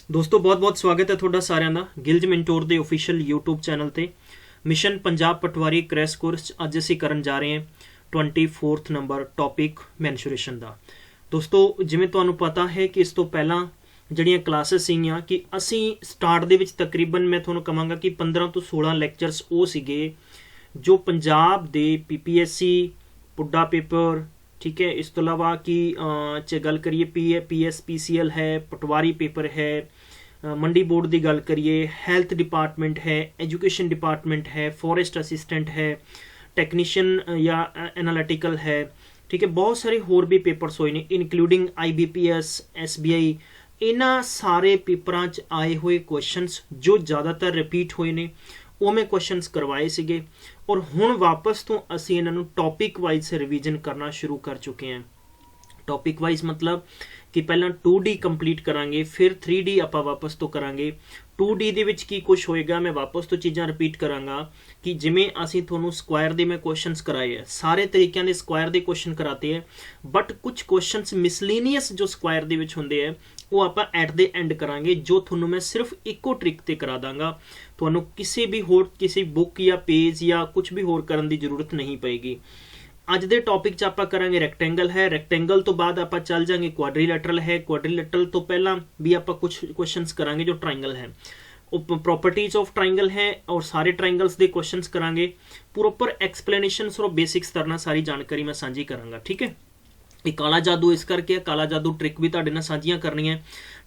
दोस्तों बहुत बहुत स्वागत है ਤੁਹਾਡਾ ਸਾਰਿਆਂ ਦਾ ਗਿਲਜ ਮੈਂਟੋਰ ਦੇ ऑफिशियल YouTube ਚੈਨਲ ਤੇ ਮਿਸ਼ਨ ਪੰਜਾਬ ਪਟਵਾਰੀ ਕ੍ਰੈਸ਼ ਕੋਰਸ ਅੱਜ ਅਸੀਂ ਕਰਨ ਜਾ ਰਹੇ ਹਾਂ 24th ਨੰਬਰ ਟੌਪਿਕ ਮੈਂਸੂਰੇਸ਼ਨ ਦਾ। ਦੋਸਤੋ ਜਿਵੇਂ ਤੁਹਾਨੂੰ ਪਤਾ ਹੈ ਕਿ ਇਸ ਤੋਂ ਪਹਿਲਾਂ ਜਿਹੜੀਆਂ ਕਲਾਸਿਸ ਸੀਗੀਆਂ ਕਿ ਅਸੀਂ ਸਟਾਰਟ ਦੇ ਵਿੱਚ ਤਕਰੀਬਨ ਮੈਂ ਤੁਹਾਨੂੰ ਕਹਾਂਗਾ ਕਿ 15 ਤੋਂ 16 ਲੈਕਚਰਸ ਉਹ ਸੀਗੇ ਜੋ ਪੰਜਾਬ ਦੇ PPSC ਪੁੱਡਾ ਪੇਪਰ ठीक है। इस तो अलावा कि गल करिए PS PCL है, पटवारी पेपर है, मंडी बोर्ड की गल करिए, हैल्थ डिपार्टमेंट है, एजुकेशन डिपार्टमेंट है, फॉरेस्ट असिस्टेंट है, टैक्नीशियन या एनालिटिकल है, ठीक है। बहुत सारे होर भी पेपर्स होए ने इनकलूडिंग IBPS SBI। इन्हां सारे पेपरां च आए हुए क्वेश्चनस जो ज़्यादातर रिपीट होए ने ਉਹ ਮੈਂ ਕੁਐਸਚਨਸ ਕਰਵਾਏ ਸੀਗੇ ਔਰ ਹੁਣ ਵਾਪਸ ਤੋਂ ਅਸੀਂ ਇਹਨਾਂ ਨੂੰ ਟੌਪਿਕ ਵਾਈਜ਼ ਰਿਵੀਜ਼ਨ ਕਰਨਾ ਸ਼ੁਰੂ ਕਰ ਚੁੱਕੇ ਹਾਂ। ਟੌਪਿਕ ਵਾਈਜ਼ ਮਤਲਬ ਕਿ ਪਹਿਲਾਂ 2D ਕੰਪਲੀਟ ਕਰਾਂਗੇ, ਫਿਰ 3D ਆਪਾਂ ਵਾਪਸ ਤੋਂ ਕਰਾਂਗੇ। 2D ਦੇ ਵਿੱਚ ਕੀ ਕੁਝ ਹੋਏਗਾ, ਮੈਂ ਵਾਪਸ ਤੋਂ ਚੀਜ਼ਾਂ ਰਿਪੀਟ ਕਰਾਂਗਾ ਕਿ ਜਿਵੇਂ ਅਸੀਂ ਤੁਹਾਨੂੰ ਸਕੁਆਇਰ ਦੇ ਮੈਂ ਕੁਐਸਚਨਸ ਕਰਾਏ ਹੈ, ਸਾਰੇ ਤਰੀਕਿਆਂ ਦੇ ਸਕੁਆਇਰ ਦੇ ਕੁਐਸਚਨ ਕਰਾਤੇ ਹੈ, ਬਟ ਕੁਝ ਕੁਐਸਚਨਸ ਮਿਸਲੀਨੀਅਸ ਜੋ ਸਕੁਆਇਰ ਦੇ ਵਿੱਚ ਹੁੰਦੇ ਹੈ ਉਹ ਆਪਾਂ ਐਟ ਦੇ ਐਂਡ ਕਰਾਂਗੇ, ਜੋ ਤੁਹਾਨੂੰ ਮੈਂ ਸਿਰਫ ਇੱਕੋ ਟ੍ਰਿਕ ਤੇ ਕਰਾ ਦਾਂਗਾ। ਤੁਹਾਨੂੰ ਕਿਸੇ ਵੀ ਹੋਰ ਕਿਸੇ ਬੁੱਕ ਜਾਂ ਪੇਜ ਜਾਂ ਕੁਝ ਵੀ ਹੋਰ ਕਰਨ ਦੀ ਜ਼ਰੂਰਤ ਨਹੀਂ ਪਏਗੀ। ਅੱਜ ਦੇ ਟੌਪਿਕ 'ਚ ਆਪਾਂ ਕਰਾਂਗੇ ਰੈਕਟੈਂਗਲ ਹੈ, ਰੈਕਟੈਂਗਲ ਤੋਂ ਬਾਅਦ ਆਪਾਂ ਚੱਲ ਜਾਾਂਗੇ ਕੁਆਡਰੀਲੈਟਰਲ ਹੈ, ਕੁਆਡਰੀਲੈਟਰਲ ਤੋਂ ਪਹਿਲਾਂ ਵੀ ਆਪਾਂ ਕੁਝ ਕੁਐਸਚਨਸ ਕਰਾਂਗੇ ਜੋ ਟ੍ਰਾਇੰਗਲ ਹੈ, ਉਹ ਪ੍ਰੋਪਰਟੀਜ਼ ਆਫ ਟ੍ਰਾਇੰਗਲ ਹੈ ਔਰ ਸਾਰੇ ਟ੍ਰਾਇੰਗਲਸ ਦੇ ਕੁਐਸਚਨਸ ਕਰਾਂਗੇ। ਪ੍ਰੋਪਰ ਐਕਸਪਲੇਨੇਸ਼ਨਸ ਔਰ ਬੇਸਿਕਸ ਤਰ੍ਹਾਂ ਸਾਰੀ ਜਾਣਕਾਰੀ ਮੈਂ ਸਾਂਝੀ ਕਰਾਂਗਾ, ਠੀਕ ਹੈ। ਇਹ ਕਾਲਾ ਜਾਦੂ ਇਸ ਕਰਕੇ ਕਾਲਾ ਜਾਦੂ ਟ੍ਰਿਕ ਵੀ ਤੁਹਾਡੇ ਨਾਲ ਸਾਂਝੀਆਂ ਕਰਨੀਆਂ,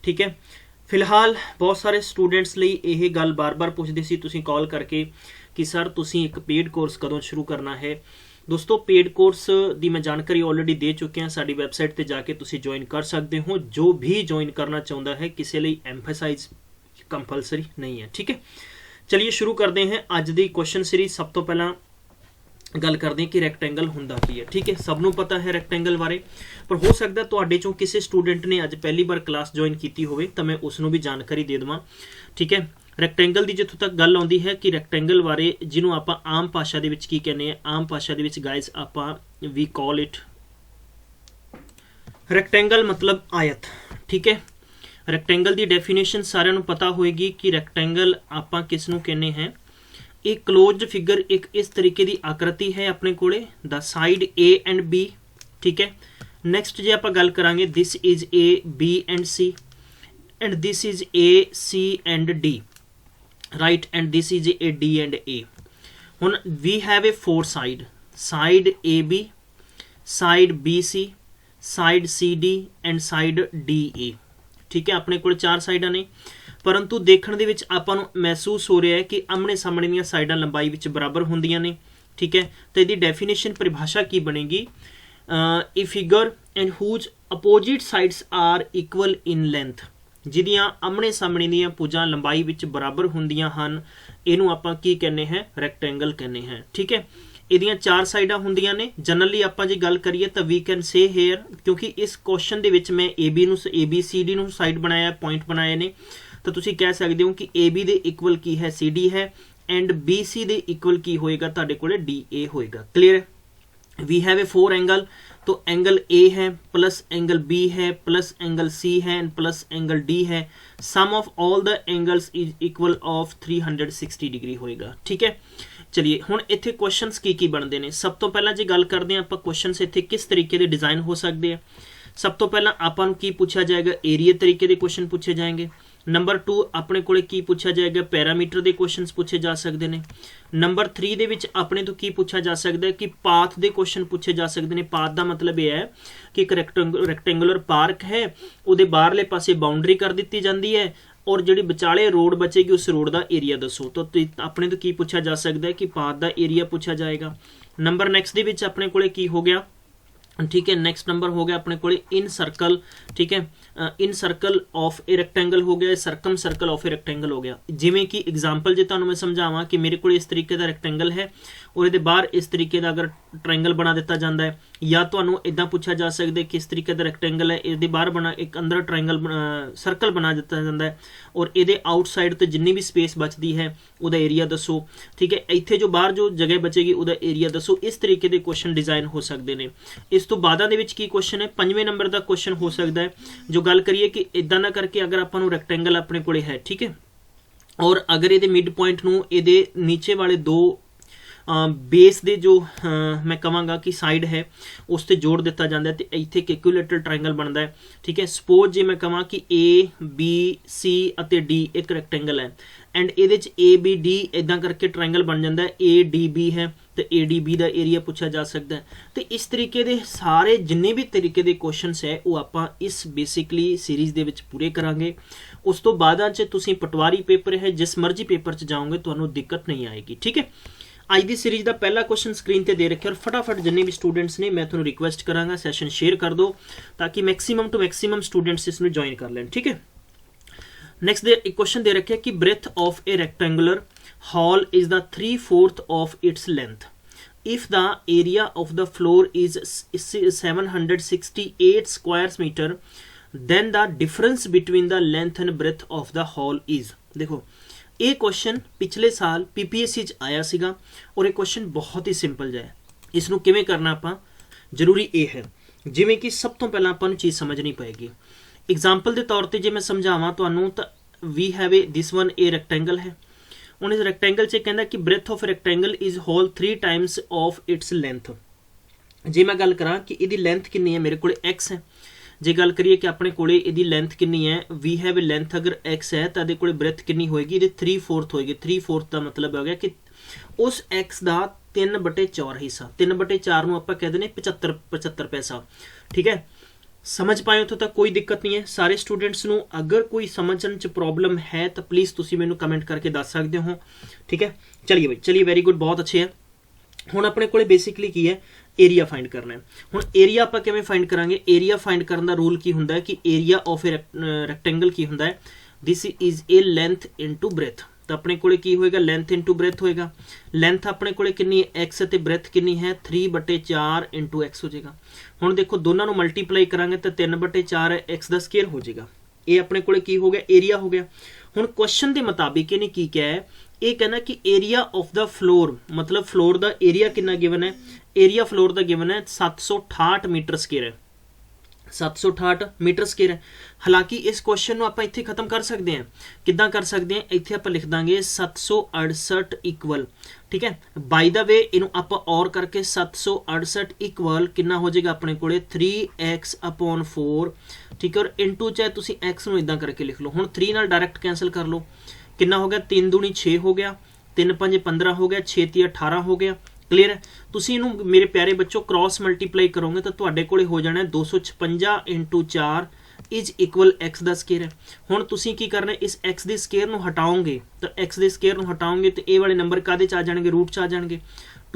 ਠੀਕ ਹੈ। ਫਿਲਹਾਲ ਬਹੁਤ ਸਾਰੇ ਸਟੂਡੈਂਟਸ ਲਈ ਇਹ ਗੱਲ ਬਾਰ-ਬਾਰ ਪੁੱਛਦੇ ਸੀ ਤੁਸੀਂ ਕਾਲ ਕਰਕੇ ਕਿ ਸਰ ਤੁਸੀਂ ਇੱਕ ਪੇਡ ਕੋਰਸ ਕਦੋਂ ਸ਼ੁਰੂ ਕਰਨਾ ਹੈ। ਦੋਸਤੋ ਪੇਡ ਕੋਰਸ ਦੀ ਮੈਂ ਜਾਣਕਾਰੀ ਆਲਰੇਡੀ ਦੇ ਚੁੱਕਿਆ, ਸਾਡੀ ਵੈਬਸਾਈਟ ਤੇ ਜਾ ਕੇ ਤੁਸੀਂ ਜੁਆਇਨ ਕਰ ਸਕਦੇ ਹੋ। ਜੋ ਵੀ ਜੁਆਇਨ ਕਰਨਾ ਚਾਹੁੰਦਾ ਹੈ ਕਿਸੇ ਲਈ ਐਮਫਸਾਈਜ਼ ਕੰਪਲਸਰੀ ਨਹੀਂ ਹੈ, ਠੀਕ ਹੈ। ਚਲਿਏ ਸ਼ੁਰੂ ਕਰਦੇ ਹਾਂ ਅੱਜ ਦੀ ਕੁਐਸਚਨ ਸੀਰੀਜ਼। ਸਭ ਤੋਂ ਪਹਿਲਾਂ ਗੱਲ ਕਰਦੇ ਹਾਂ ਕਿ ਰੈਕਟੈਂਗਲ ਹੁੰਦਾ ਕੀ ਹੈ, ਠੀਕ ਹੈ। ਸਭ ਨੂੰ ਪਤਾ ਹੈ ਰੈਕਟੈਂਗਲ ਬਾਰੇ, ਪਰ ਹੋ ਸਕਦਾ ਤੁਹਾਡੇ ਚੋਂ ਕਿਸੇ ਸਟੂਡੈਂਟ ਨੇ ਅੱਜ ਪਹਿਲੀ ਵਾਰ ਕਲਾਸ ਜੁਆਇਨ ਕੀਤੀ ਹੋਵੇ ਤਾਂ ਮੈਂ ਉਸ ਨੂੰ ਵੀ ਜਾਣਕਾਰੀ ਦੇ ਦੇਵਾਂ, ਠੀਕ ਹੈ। ਰੈਕਟੈਂਗਲ ਦੀ ਜਿੱਥੋਂ ਤੱਕ ਗੱਲ ਆਉਂਦੀ ਹੈ ਕਿ ਰੈਕਟੈਂਗਲ ਬਾਰੇ ਜਿਹਨੂੰ ਆਪਾਂ ਆਮ ਭਾਸ਼ਾ ਦੇ ਵਿੱਚ ਕੀ ਕਹਿੰਦੇ ਆ, ਆਮ ਭਾਸ਼ਾ ਦੇ ਵਿੱਚ ਗਾਇਜ਼ ਆਪਾਂ ਵੀ ਕਾਲ ਇਟ ਰੈਕਟੈਂਗਲ ਮਤਲਬ ਆਇਤ, ਠੀਕ ਹੈ। ਰੈਕਟੈਂਗਲ ਦੀ ਡੈਫੀਨੇਸ਼ਨ ਸਾਰਿਆਂ ਨੂੰ ਪਤਾ ਹੋਏਗੀ ਕਿ ਰੈਕਟੈਂਗਲ ਆਪਾਂ ਕਿਸ ਨੂੰ ਕਹਿੰਦੇ ਹਾਂ। एक क्लोज्ड फिगर एक इस तरीके की आकृति है अपने कोले the side A and B, ठीक है। नैक्सट जे आप गल करांगे this is A B and C and this is A C and D, right, and this is A D and A। हुण we have a four side AB, side BC, side CD and side DA, ठीक है। अपने कोल चार साइडां ने, परंतु देखण दे विच आपां नूं महसूस हो रहा है कि आमने सामने दीयां साइडां लंबाई विच बराबर हुंदियां ने, ठीक है। तो इहदी डेफिनेशन परिभाषा की बनेगी, a figure and whose opposite sides are equal in length, जिहदियां आमने सामने दीयां भुजां लंबाई विच बराबर हुंदियां हन, इहनूं आपां की कहने हैं, रैक्टेंगल कहने हैं, ठीक है। ਇਹਦੀਆਂ ਚਾਰ ਸਾਈਡਾਂ ਹੁੰਦੀਆਂ ਨੇ। ਜਨਰਲੀ ਆਪਾਂ ਜੇ ਗੱਲ ਕਰੀਏ ਤਾਂ ਵੀ ਕੈਨ ਸੇ ਹੇਅਰ, ਕਿਉਂਕਿ ਇਸ ਕੁਐਸਚਨ ਦੇ ਵਿੱਚ ਮੈਂ ABCD ਨੂੰ ਸਾਈਡ ਬਣਾਇਆ, ਪੁਆਇੰਟ ਬਣਾਏ ਨੇ, ਤਾਂ ਤੁਸੀਂ ਕਹਿ ਸਕਦੇ ਹੋ ਕਿ AB ਦੇ ਇਕੁਅਲ ਕੀ ਹੈ, CD ਹੈ, ਐਂਡ BC ਦੇ ਇਕੁਅਲ ਕੀ ਹੋਏਗਾ, ਤੁਹਾਡੇ ਕੋਲੇ DA ਹੋਏਗਾ। क्लियर है। We have a four angle, तो एंगल A है प्लस एंगल B है प्लस एंगल C है एंड प्लस एंगल D है। Sum of all the angles is equal of 360 degree होएगा, ठीक है। चलिए हुण इत्थे क्वेश्चनस की बनते हैं। सब तो पहला जे गल करते हैं आपां क्वेश्चनस इत्थे किस तरीके के डिज़ाइन हो सकते हैं। सब तो पहला आपां नूं की पूछा जाएगा, एरिया तरीके के क्वेश्चन पूछे जाएंगे। नंबर 2 अपने कोले की पूछा जाएगा, पैरामीटर के क्वेश्चन पूछे जा सकते हैं। नंबर 3 दे विच अपने तो की पूछा जा सकता है कि पाथ के क्वेश्चन पूछे जा सकते हैं। पाथ का मतलब यह है कि एक रैक्टेंगुलर पार्क है, उहदे बाहरले पासे बाउंड्री कर दी जाती है और जिहड़ी विचाले रोड बचेगी उस रोड का एरिया दसो। तो अपने तो की पूछा जा सकता है कि पाथ का एरिया पूछा जाएगा। नंबर नैक्सट दे विच अपने कोले की हो गया, ठीक है। नैक्सट नंबर हो गया अपने को इन सर्कल, ठीक है। इन सर्कल ऑफ ए रैक्टेंगल हो गया, सरकम सर्कल ऑफ ए रैक्टेंगल हो गया। जिमें कि एग्जाम्पल जो तुहानूं मैं समझावां कि मेरे को इस तरीके का रैक्टेंगल है और ये बाहर इस तरीके का अगर ट्रायंगल बना दिता जाता है, या तुहानूं इदां पूछा जा सकता है किस तरीके का रैक्टेंगल है, ये बाहर बना एक अंदर ट्रायंगल सर्कल बना दिता जाता है और ये आउटसाइड तो जिन्नी भी स्पेस बचती है वह एरिया दसो, ठीक है। इत्थे जो बाहर जो जगह बचेगी वह एरिया दसो। इस तरीके के क्वेश्चन डिजाइन हो सकते हैं। इस ਤੋਂ ਬਾਅਦਾਂ ਦੇ ਵਿੱਚ ਕੀ ਕੁਐਸਚਨ ਹੈ 5ਵੇਂ ਨੰਬਰ ਦਾ ਕੁਐਸਚਨ ਹੋ ਸਕਦਾ ਹੈ ਜੋ ਗੱਲ ਕਰੀਏ ਕਿ ਇਦਾਂ ਨਾ ਕਰਕੇ ਅਗਰ ਆਪਾਂ ਨੂੰ ਰੈਕਟੈਂਗਲ ਆਪਣੇ ਕੋਲੇ ਹੈ ਠੀਕ ਹੈ ਔਰ ਅਗਰ ਇਹਦੇ ਮਿਡ ਪੁਆਇੰਟ ਨੂੰ ਇਹਦੇ ਨੀਚੇ ਵਾਲੇ ਦੋ ਬੇਸ ਦੇ ਜੋ ਮੈਂ ਕਹਾਂਗਾ ਕਿ ਸਾਈਡ ਹੈ ਉਸ ਤੇ ਜੋੜ ਦਿੱਤਾ ਜਾਂਦਾ ਤੇ ਇੱਥੇ ਇੱਕ ਇਕੁਇਲੇਟਰਲ ਟ੍ਰਾਇੰਗਲ ਬਣਦਾ ਹੈ ਠੀਕ ਹੈ ਸਪੋਜ਼ ਜੇ ਮੈਂ ਕਹਾਂ ਕਿ A B C ਅਤੇ D ਇੱਕ ਰੈਕਟੈਂਗਲ ਹੈ ਐਂਡ ਇਹਦੇ ਚ ABD ਇਦਾਂ ਕਰਕੇ ਟ੍ਰਾਇੰਗਲ ਬਣ ਜਾਂਦਾ ਹੈ ADB ਹੈ ਤੇ ADB ਦਾ ਏਰੀਆ ਪੁੱਛਿਆ ਜਾ ਸਕਦਾ ਹੈ ਤੇ ਇਸ ਤਰੀਕੇ ਦੇ ਸਾਰੇ ਜਿੰਨੇ ਵੀ ਤਰੀਕੇ ਦੇ ਕੁਐਸਚਨਸ ਹੈ ਉਹ ਆਪਾਂ ਇਸ ਬੇਸਿਕਲੀ ਸੀਰੀਜ਼ ਦੇ ਵਿੱਚ ਪੂਰੇ ਕਰਾਂਗੇ ਉਸ ਤੋਂ ਬਾਅਦਾਂ ਚ ਤੁਸੀਂ ਪਟਵਾਰੀ ਪੇਪਰ ਹੈ ਜਿਸ ਮਰਜ਼ੀ ਪੇਪਰ ਚ ਜਾਓਗੇ ਤੁਹਾਨੂੰ ਦਿੱਕਤ ਨਹੀਂ ਆਏਗੀ ਠੀਕ ਹੈ ਅੱਜ ਦੀ ਸੀਰੀਜ਼ ਦਾ ਪਹਿਲਾ ਕੁਐਸਚਨ ਸਕਰੀਨ ਤੇ ਦੇ ਰੱਖਿਆ ਔਰ ਫਟਾਫਟ ਜਿੰਨੇ ਵੀ ਸਟੂਡੈਂਟਸ ਨੇ ਮੈਂ ਤੁਹਾਨੂੰ ਰਿਕੁਐਸਟ ਕਰਾਂਗਾ ਸੈਸ਼ਨ ਸ਼ੇਅਰ ਕਰ ਦਿਓ ਤਾਂ ਕਿ ਮੈਕਸਿਮਮ ਟੂ ਮੈਕਸਿਮਮ ਸਟੂਡੈਂਟਸ ਇਸ ਨੂੰ ਜੁਆਇਨ ਕਰ ਲੈਣ ਠੀਕ ਹੈ नेक्स्ट दे एक क्वेश्चन दे रखे कि breadth of a rectangular hall is the 3/4 of its length if the area of the floor is 768 square meter then the difference between the length and breadth of the hall is देखो ये question पिछले साल PPSC च आया सीगा और ये question बहुत ही सिंपल है इसनू किवें करना आपां जरूरी ये है जिवें कि सब तो पहला आपां नूं चीज़ समझनी पएगी एग्जाम्पल के तौर पर जे मैं समझावां तुहानूं तां we have a this one a rectangle है ਹੁਣ इस रैक्टेंगल च कहना कि breadth of rectangle is whole 3 times of its length जे मैं गल करा कि इहदी लेंथ कितनी है मेरे को x है जे गल करिए कि अपने कोले इहदी लेंथ कितनी है वी हैव ए लेंथ अगर x है तो इहदे कोले ब्रेथ कितनी होएगी इहदी 3/4 होएगी 3/4 का मतलब हो गया कि उस x का 3/4 हिस्सा 3/4 नूं आपां कह दिंदे 75 पैसा ठीक है समझ पाए उत्थों तक कोई दिक्कत नहीं है सारे स्टूडेंट्स नूं अगर कोई समझण च प्रॉब्लम है तो प्लीज़ तुसीं मैनूं कमेंट करके दस सकते हो ठीक है चलिए भाई चलिए वेरी गुड बहुत अच्छे है हुण अपने कोले बेसिकली की है एरिया फाइंड करना है हुण एरिया आपां किवें फाइंड करांगे एरिया फाइंड करन दा रूल की हुंदा है कि एरिया ऑफ ए रैक्टेंगल की हुंदा है this is a length into breadth तो अपने कोले की होएगा लेंथ इंटू ब्रेथ होएगा लेंथ अपने कोले कितनी है x ते ब्रेथ कितनी है 3/4 इंटू x हो जाएगा हुण देखो दोनों नूं मल्टीप्लाई करांगे तो 3/4 है x दा स्केयर हो जाएगा ये अपने कोले की हो गया एरिया हो गया हुण क्वेश्चन के मुताबिक इहने की क्या है ये कहना कि एरिया ऑफ द फ्लोर मतलब फ्लोर दा एरिया कितना गिवन है एरिया फ्लोर दा गिवन है 768 मीटर स्केयर है 768 मीटर स्केयर है हालांकि इस क्वेश्चन ਨੂੰ ਆਪਾਂ ਇੱਥੇ ਖਤਮ ਕਰ ਸਕਦੇ ਹਾਂ ਕਿੱਦਾਂ ਕਰ ਸਕਦੇ ਹਾਂ ਇੱਥੇ ਆਪਾਂ ਲਿਖ ਦਾਂਗੇ 768 ਇਕੁਅਲ ਠੀਕ ਹੈ ਬਾਈ ਦਾ ਵੇ ਇਹਨੂੰ ਆਪਾਂ ਔਰ ਕਰਕੇ 768 ਇਕੁਅਲ ਕਿੰਨਾ ਹੋ ਜਾਏਗਾ ਆਪਣੇ ਕੋਲੇ 3x/4 ਠੀਕ ਹੈ ਔਰ ਇਨਟੂ ਚਾਹੇ ਤੁਸੀਂ x ਨੂੰ ਇਦਾਂ ਕਰਕੇ ਲਿਖ ਲਓ ਹੁਣ 3 ਨਾਲ ਡਾਇਰੈਕਟ ਕੈਨਸਲ ਕਰ ਲਓ ਕਿੰਨਾ ਹੋ ਗਿਆ 3 दूनी 6 हो गया 3 5 15 हो गया 6 3 18 हो गया क्लीयर है तुसी इनू मेरे प्यारे बच्चों क्रॉस मल्टीप्लाई करोगे तो तुहाडे कोले हो जाना है 256 इंटू 4 इज इक्वल x का स्केयर है हुण तुसी की करना इस x के स्केयर नू हटाओगे तो x के स्केयर नू हटाओगे तो ये वाले नंबर कादे च आ जाएंगे रूट च आ जाएंगे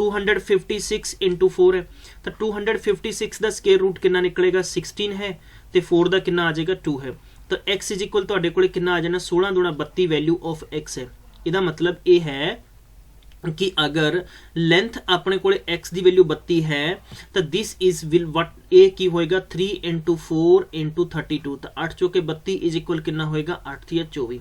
256 इंटू 4 है तो 256 का स्केयर रूट कितना निकलेगा 16 है तो 4 का कितना आ जाएगा 2 है तो x इज इक्वल तुहाडे कोले कितना आ जाना 16 दूना 32 वैल्यू ऑफ x है इहदा मतलब ये है कि अगर लेंथ अपने कोले x की वैल्यू 32 है तो दिस इज विल वट ए की होएगा 3 इंटू 4 इंटू 32 तो 8 चौके 32 इज इक्वल कितना होएगा 8 या 24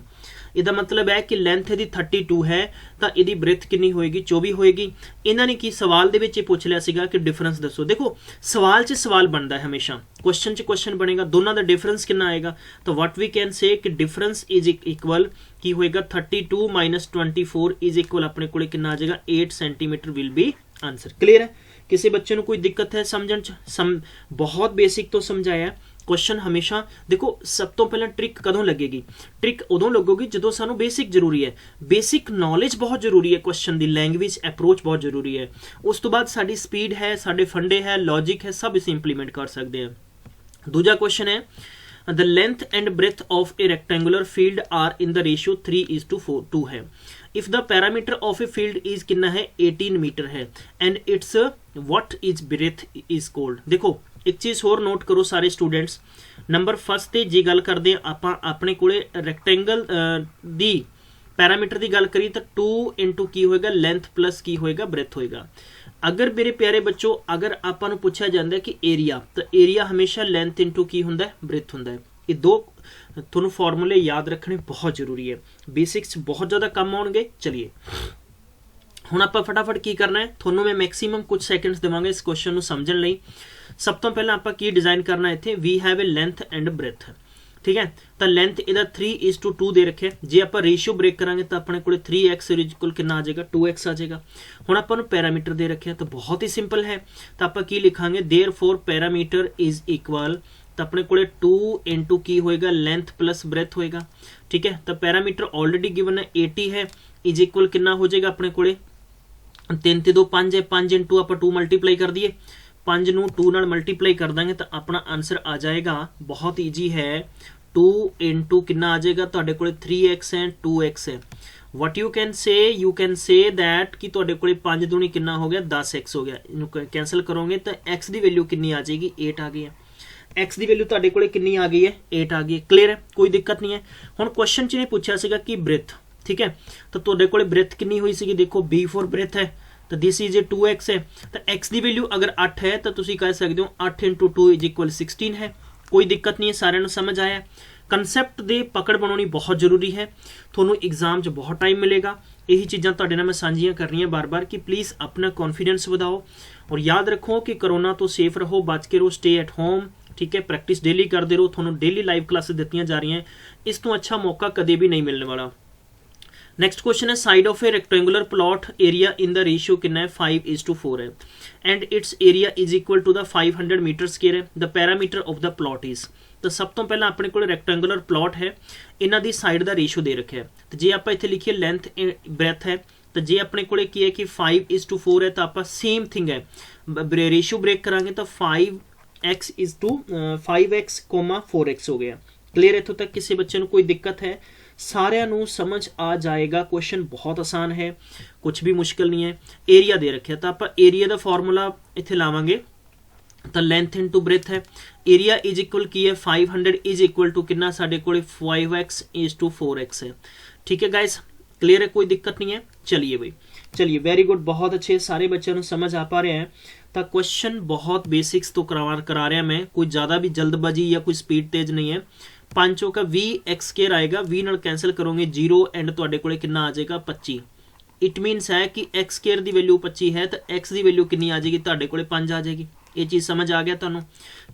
ਇਹਦਾ मतलब है कि लेंथ ਇਹਦੀ 32 है तो ਇਹਦੀ ब्रेथ कितनी होएगी 24 होएगी ਇਹਨਾਂ ਨੇ ਕੀ ਸਵਾਲ ਦੇ ਵਿੱਚ ਇਹ ਪੁੱਛ ਲਿਆ ਸੀਗਾ ਕਿ ਡਿਫਰੈਂਸ ਦੱਸੋ ਦੇਖੋ ਸਵਾਲ 'ਚ ਸਵਾਲ ਬਣਦਾ ਹੈ ਹਮੇਸ਼ਾ क्वेश्चन च क्वेश्चन बनेगा दोनों का डिफरेंस कितना आएगा तो व्हाट वी कैन से कि डिफरेंस इज इक्वल की होएगा 32 माइनस 24 इज इक्वल अपने को कितना आ जाएगा 8 centimetre will be answer clear है किसी बच्चे को कोई दिक्कत है समझन बहुत बेसिक तो समझाया क्वेश्चन हमेशा देखो सब तो पहला ट्रिक कदों लगेगी ट्रिक उदों लगेगी जो सानू बेसिक जरूरी है बेसिक नॉलेज बहुत जरूरी है क्वेश्चन की लैंग्वेज अप्रोच बहुत जरूरी है उस तो बाद साडी स्पीड है साडे फंडे है लॉजिक है सब इसे इंप्लीमेंट कर सकते हैं दूजा क्वेश्चन है the length and breadth of a rectangular field are in the ratio 3:2 है if the parameter of a field is कितना है 18 मीटर है and its what is breadth is called देखो एक चीज़ होर नोट करो सारे स्टूडेंट्स नंबर फर्स्ट ते जे गल करते हैं आप अपने कोले रैक्टेंगल दी पैरामीटर की गल करिए तो 2 इंटू की होएगा लेंथ प्लस की होएगा ब्रेथ होएगा अगर मेरे प्यारे बच्चों अगर आपको पूछा जाता है कि एरिया तो एरिया हमेशा लेंथ इंटू की होंदा है ब्रेथ होंदा है ये दो थोनों फॉर्मूले याद रखने बहुत जरूरी है बेसिक्स बहुत ज़्यादा कम आउणगे चलिए ਹੁਣ ਆਪਾਂ ਫਟਾਫਟ ਕੀ ਕਰਨਾ ਹੈ, ਤੁਹਾਨੂੰ ਮੈਂ ਮੈਕਸੀਮਮ ਕੁਝ ਸੈਕਿੰਡਸ ਦੇਵਾਂਗਾ ਇਸ ਕੁਐਸਚਨ ਨੂੰ ਸਮਝਣ ਲਈ। ਸਭ ਤੋਂ ਪਹਿਲਾਂ ਆਪਾਂ ਕੀ ਡਿਜ਼ਾਈਨ ਕਰਨਾ ਇੱਥੇ, we have a length and breadth, ਠੀਕ ਹੈ। ਤਾਂ ਲੈਂਥ ਇਹਦਾ 3:2 ਦੇ ਰੱਖਿਆ। ਜੇ ਆਪਾਂ ਰੇਸ਼ੀਓ ਬ੍ਰੇਕ ਕਰਾਂਗੇ ਤਾਂ ਆਪਣੇ ਕੋਲੇ 3x ਇਕੁਅਲ ਕਿੰਨਾ ਆ ਜਾਏਗਾ, 2x ਆ ਜਾਏਗਾ। ਹੁਣ ਆਪਾਂ ਨੂੰ ਪੈਰਾਮੀਟਰ ਦੇ ਰੱਖਿਆ ਤਾਂ ਬਹੁਤ ਹੀ ਸਿੰਪਲ ਹੈ। ਤਾਂ ਆਪਾਂ ਕੀ ਲਿਖਾਂਗੇ, देयरफॉर ਪੈਰਾਮੀਟਰ ਇਜ਼ ਇਕੁਅਲ, ਤਾਂ ਆਪਣੇ ਕੋਲੇ 2 into ਕੀ ਹੋਏਗਾ, ਲੈਂਥ ਪਲਸ ਬ੍ਰੈਥ ਹੋਏਗਾ, ਠੀਕ ਹੈ। ਤਾਂ ਪੈਰਾਮੀਟਰ ਆਲਰੇਡੀ ਗਿਵਨ ਹੈ 80 ਹੈ, ਇਜ਼ ਇਕੁਅਲ ਕਿੰਨਾ ਹੋ ਜਾਏਗਾ ਆਪਣੇ ਕੋਲੇ, 3 ਤੇ 2 5 ਹੈ, 5 into ਆਪਾਂ 2 ਮਲਟੀਪਲਾਈ ਕਰ ਦਈਏ, 5 ਨੂੰ 2 ਨਾਲ ਮਲਟੀਪਲਾਈ ਕਰ ਦਾਂਗੇ ਤਾਂ ਆਪਣਾ ਆਨਸਰ ਆ ਜਾਏਗਾ, ਬਹੁਤ ਈਜੀ ਹੈ, 2 into ਕਿੰਨਾ ਆ ਜਾਏਗਾ ਤੁਹਾਡੇ ਕੋਲੇ 3x ਹੈ, 2x ਹੈ। what you can say that ਕਿ ਤੁਹਾਡੇ ਕੋਲੇ 5 ਦੂਣੀ ਕਿੰਨਾ ਹੋ ਗਿਆ, 10x ਹੋ ਗਿਆ। ਇਹਨੂੰ ਕੈਂਸਲ ਕਰੋਗੇ ਤਾਂ x ਦੀ ਵੈਲਿਊ ਕਿੰਨੀ ਆ ਜਾਏਗੀ, 8 ਆ ਗਈ ਹੈ। x ਦੀ ਵੈਲਿਊ ਤੁਹਾਡੇ ਕੋਲੇ ਕਿੰਨੀ ਆ ਗਈ ਹੈ, 8 ਆ ਗਈ ਹੈ। ਕਲੀਅਰ ਹੈ, ਕੋਈ ਦਿੱਕਤ ਨਹੀਂ ਹੈ। ਹੁਣ ਕੁਐਸਚਨ 'ਚ ਨੇ ਪੁੱਛਿਆ ਸੀਗਾ ਕਿ ਬ੍ਰੈਥ, ਠੀਕ ਹੈ। ਤਾਂ ਤੁਹਾਡੇ ਕੋਲੇ ਬ੍ਰੈਥ ਕਿੰਨੀ ਹੋਈ ਸੀਗੀ, ਦੇਖੋ b ਫॉर ਬ੍ਰੈਥ ਹੈ ਤਾਂ ਦਿਸ ਇਜ਼ 2x ਹੈ। ਤਾਂ x ਦੀ ਵੈਲਿਊ ਅਗਰ 8 ਹੈ ਤਾਂ ਤੁਸੀਂ ਕਹਿ ਸਕਦੇ ਹੋ 8 into 2 ਇਜ਼ ਇਕੁਅਲ 16 ਹੈ। ਕੋਈ ਦਿੱਕਤ ਨਹੀਂ ਹੈ, ਸਾਰਿਆਂ ਨੂੰ ਸਮਝ ਆਇਆ। ਕੰਸੈਪਟ ਦੇ ਪਕੜ ਬਣਾਉਣੀ ਬਹੁਤ ਜ਼ਰੂਰੀ ਹੈ, ਤੁਹਾਨੂੰ ਐਗਜ਼ਾਮ 'ਚ ਬਹੁਤ ਟਾਈਮ ਮਿਲੇਗਾ। ਇਹੀ ਚੀਜ਼ਾਂ ਤੁਹਾਡੇ ਨਾਲ ਮੈਂ ਸਾਂਝੀਆਂ ਕਰ ਰਹੀਆਂ ਬਾਰ-ਬਾਰ ਕਿ ਪਲੀਜ਼ ਆਪਣਾ ਕੌਨਫੀਡੈਂਸ ਵਧਾਓ ਔਰ ਯਾਦ ਰੱਖੋ ਕਿ ਕਰੋਨਾ ਤੋਂ ਸੇਫ ਰਹੋ, ਬਚ ਕੇ ਰਹੋ, ਸਟੇ ਐਟ ਹੋਮ, ਠੀਕ ਹੈ। ਪ੍ਰੈਕਟਿਸ ਡੇਲੀ ਕਰਦੇ ਰਹੋ, ਤੁਹਾਨੂੰ ਡੇਲੀ ਲਾਈਵ ਕਲਾਸਿਸ ਦਿੱਤੀਆਂ ਜਾ ਰਹੀਆਂ, ਇਸ ਤੋਂ ਅੱਛਾ ਮੌਕਾ ਕਦੇ ਵੀ ਨਹੀਂ ਮਿਲਣ ਵਾਲਾ। नेक्स्ट क्वेश्चन है, side of a rectangular plot area in the ratio कितना है, 5:4 है and its area is equal to the 500 metre square है। The parameter of the plot is, तो सब तो पहला अपने को रेक्टेंगुलर प्लॉट है, इन्हां दी साइड का रेशियो दे रखे है। तो जे आप इत्थे लिखिए लेंथ ब्रैथ है, तो जे अपने को की है कि 5:4 है तो आप सेम थिंग है, रेशियो ब्रेक करांगे तो 5x, 4x हो गया। क्लियर, इत्थों तक किसी बच्चे को कोई दिक्कत है, सारिਆਂ ਨੂੰ समझ आ जाएगा। क्वेश्चन बहुत आसान है, कुछ भी मुश्किल नहीं है। एरिया दे रखे तो आप एरिया का फॉर्मूला इत्थे लावांगे तो लेंथ इंटू ब्रेथ है, एरिया इज इक्वल की है 500 इज इक्वल टू कितना साडे कोले 5x/4x है। ठीक है गाइस, क्लियर है, कोई दिक्कत नहीं है। चलिए भाई, चलिए, वेरी गुड, बहुत अच्छे, सारे बच्चों को समझ आ पा रहे हैं। तो क्वेश्चन बहुत बेसिक्स तो करा रहा मैं, कोई ज़्यादा भी जल्दबाजी या कोई स्पीड तेज नहीं है। 5 का v(x2) आएगा, v नाल कैंसल करोगे 0 एंड तुहाडे कोले कितना आ जाएगा 25। इट मीनस है कि x2 की वैल्यू 25 है तो x की वैल्यू कितनी आ जाएगी, तुहाडे कोले 5 आ जाएगी। ये चीज़ समझ आ गया तुहानू,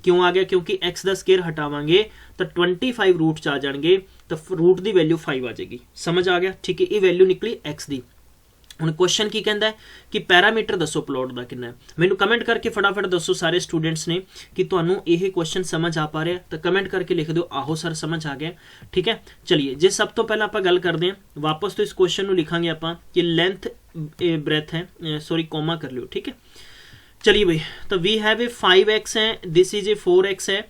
क्यों आ गया, क्योंकि x का स्केयर हटावांगे तो 25 रूट च आ जाएंगे तो रूट की वैल्यू 5 आ जाएगी। समझ आ गया, ठीक है। ये वैल्यू निकली x की। ਹੁਣ क्वेश्चन की कहता है कि पैरामीटर दसो प्लॉट का कितना है। मैनू कमेंट करके फटाफट दसो सारे स्टूडेंट्स ने कि तुहानू यह क्वेश्चन समझ आ पा रहा है, तो कमेंट करके लिख दो आहो सर समझ आ गया। ठीक है, चलिए जे सब तो पहले आप गल करते हैं वापस, तो इस क्वेश्चन को लिखांगे आप कि लेंथ ब्रेथ है, सॉरी कॉमा कर लियो। ठीक है, चलिए भाई, तो वी हैव ए 5x है, दिस इज ए 4x है।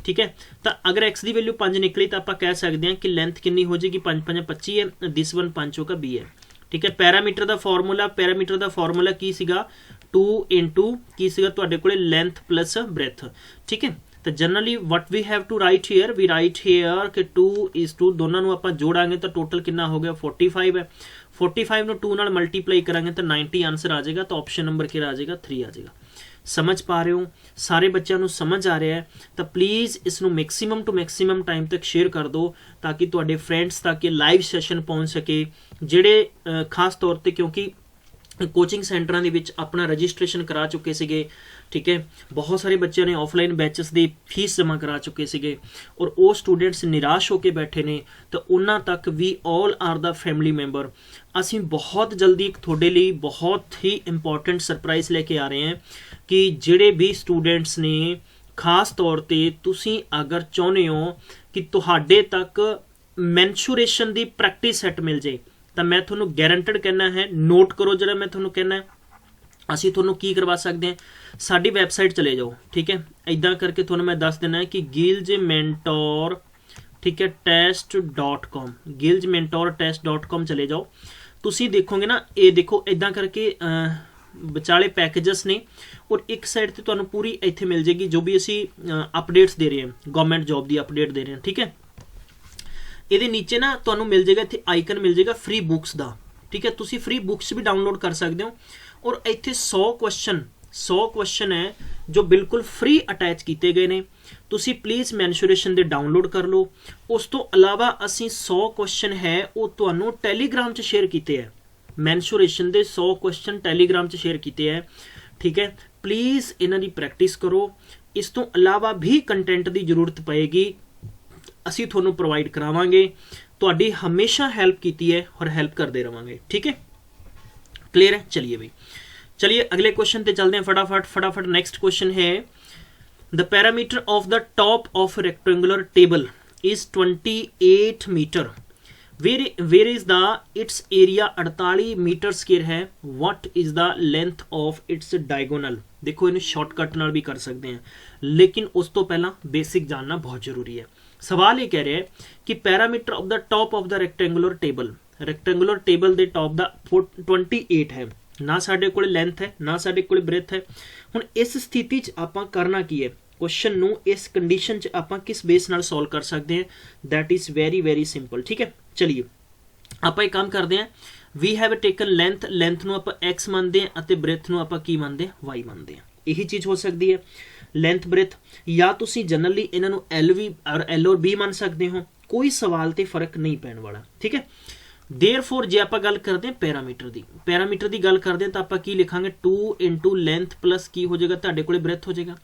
ठीक है, तो अगर x की वैल्यू 5 निकली तो आप कह सकते हैं कि लेंथ कितनी हो जाएगी, 5 5 25 है, दिस वन 5 का b है। ठीक है, पैरामीटर का फॉर्मूला की सीगा 2 into की सीगा तुहाडे कोले लेंथ प्लस ब्रेथ। ठीक है, तो generally what we have to write here, we write here कि 2:2 दोनों नू आपां जोड़ांगे तो टोटल कितना हो गया 45 है। 45 नू 2 नाल मल्टीप्लाई करांगे तो 90 आंसर आ जाएगा। तो ऑप्शन नंबर क्या आ जाएगा, 3 आ जाएगा। समझ पा रहे हो, सारे बच्चों को समझ आ रहा है, तो प्लीज़ इसनों मैक्सीमम टू मैक्सीमम टाइम तक शेयर कर दो ताकि तुहाडे फ्रेंड्स तक ये लाइव सैशन पहुँच सके, जिहड़े खास तौर पर क्योंकि कोचिंग सेंटरां दे विच अपना रजिस्ट्रेशन करा चुके सीगे। ठीक है, बहुत सारे बच्चों ने ऑफलाइन बैचेस की फीस जमा करा चुके सीगे और वो स्टूडेंट्स निराश होकर बैठे ने, तो उन्हां तक we all are the family member. असीं बहुत जल्दी एक तुहाडे लई बहुत ही इंपॉर्टेंट सरप्राइज़ लेके आ रहे हैं कि जिहड़े भी स्टूडेंट्स ने खास तौर पर तुसीं अगर चाहुंदे हो कि तुहाडे तक मैंशुरेशन की प्रैक्टिस सैट मिल जाए, तो मैं थोनों गारंटेड कहना है, नोट करो जो मैं थोनों कहना है। असीं थोनों की करवा सकते हैं, साडी वैबसाइट चले जाओ। ठीक है, इदां करके थोनों मैं दस देना है कि gilgementor, ठीक है, test.com, gilgementortest.com चले जाओ। तुसीं देखोगे ना, ये देखो इदां करके विचाले पैकेजेस ने और एक साइड ते तुहानूं पूरी इत्थे मिल जाएगी जो भी असीं अपडेट्स दे रहे हैं, गवर्नमेंट जॉब की अपडेट दे रहे हैं। ठीक है, ये नीचे ना तुहानूं मिल जाएगा, इत्थे आइकन मिल जाएगा फ्री बुक्स का। ठीक है, तुसीं फ्री बुक्स भी डाउनलोड कर सकते हो और इत्थे 100 क्वेश्चन है जो बिल्कुल फ्री अटैच किए गए ने। तुसीं प्लीज़ मैंशुरेशन दे डाउनलोड कर लो। उस तो अलावा असीं 100 क्वेश्चन है वो तुहानूं टैलीग्राम च शेयर किए हैं, ਮੈਂਸੂਰੇਸ਼ਨ ਦੇ 100 ਕੁਐਸਚਨ ਟੈਲੀਗ੍ਰਾਮ 'ਚ ਸ਼ੇਅਰ ਕੀਤੇ ਹੈ, ਠੀਕ ਹੈ। ਪਲੀਜ਼ ਇਹਨਾਂ ਦੀ ਪ੍ਰੈਕਟਿਸ ਕਰੋ। ਇਸ ਤੋਂ ਇਲਾਵਾ ਵੀ ਕੰਟੈਂਟ ਦੀ ਜ਼ਰੂਰਤ ਪਏਗੀ, ਅਸੀਂ ਤੁਹਾਨੂੰ ਪ੍ਰੋਵਾਈਡ ਕਰਾਵਾਂਗੇ। ਤੁਹਾਡੀ ਹਮੇਸ਼ਾ ਹੈਲਪ ਕੀਤੀ है और हेल्प करते रहांगे, ठीक है, क्लियर है। चलिए भाई, चलिए अगले क्वेश्चन पे चलते हैं फटाफट। नेक्स्ट क्वेश्चन है the parameter of the top of rectangular table is 28 metre, where is the its area 48 metre square है, what is the length of its diagonal. देखो इन्हें शॉर्टकट नाल भी कर सकते हैं, लेकिन उस तो पहला बेसिक जानना बहुत जरूरी है। सवाल ये कह रहे हैं कि parameter of the top of the rectangular table they top दा 28 है, ना साडे कोले लेंथ है ना साडे कोले ब्रेथ है। हुण इस स्थिति च आपां करना की है, क्वेश्चन नू इस कंडीशन च आपां किस बेस नाल सॉल्व कर सकते हैं, that is very very simple, ठीक है। चलिए आपां एक काम करते हैं, वी हैव टेकन लेंथ नू आपां x मानते हैं अते ब्रेथ नू आपां की मानते हैं, y मानते हैं। यही चीज हो सकती है, लेंथ ब्रेथ, या तुसी जनरली इन्हां नू L और B मान सकते हो, कोई सवाल ते फर्क नहीं पैण वाला, ठीक है। देयरफॉर जे आपां गल करते हैं पैरामीटर दी गल करते हैं तो आपां की लिखांगे 2 इंटू लेंथ प्लस की हो जाएगा तुहाडे कोले ब्रेथ हो जाएगा।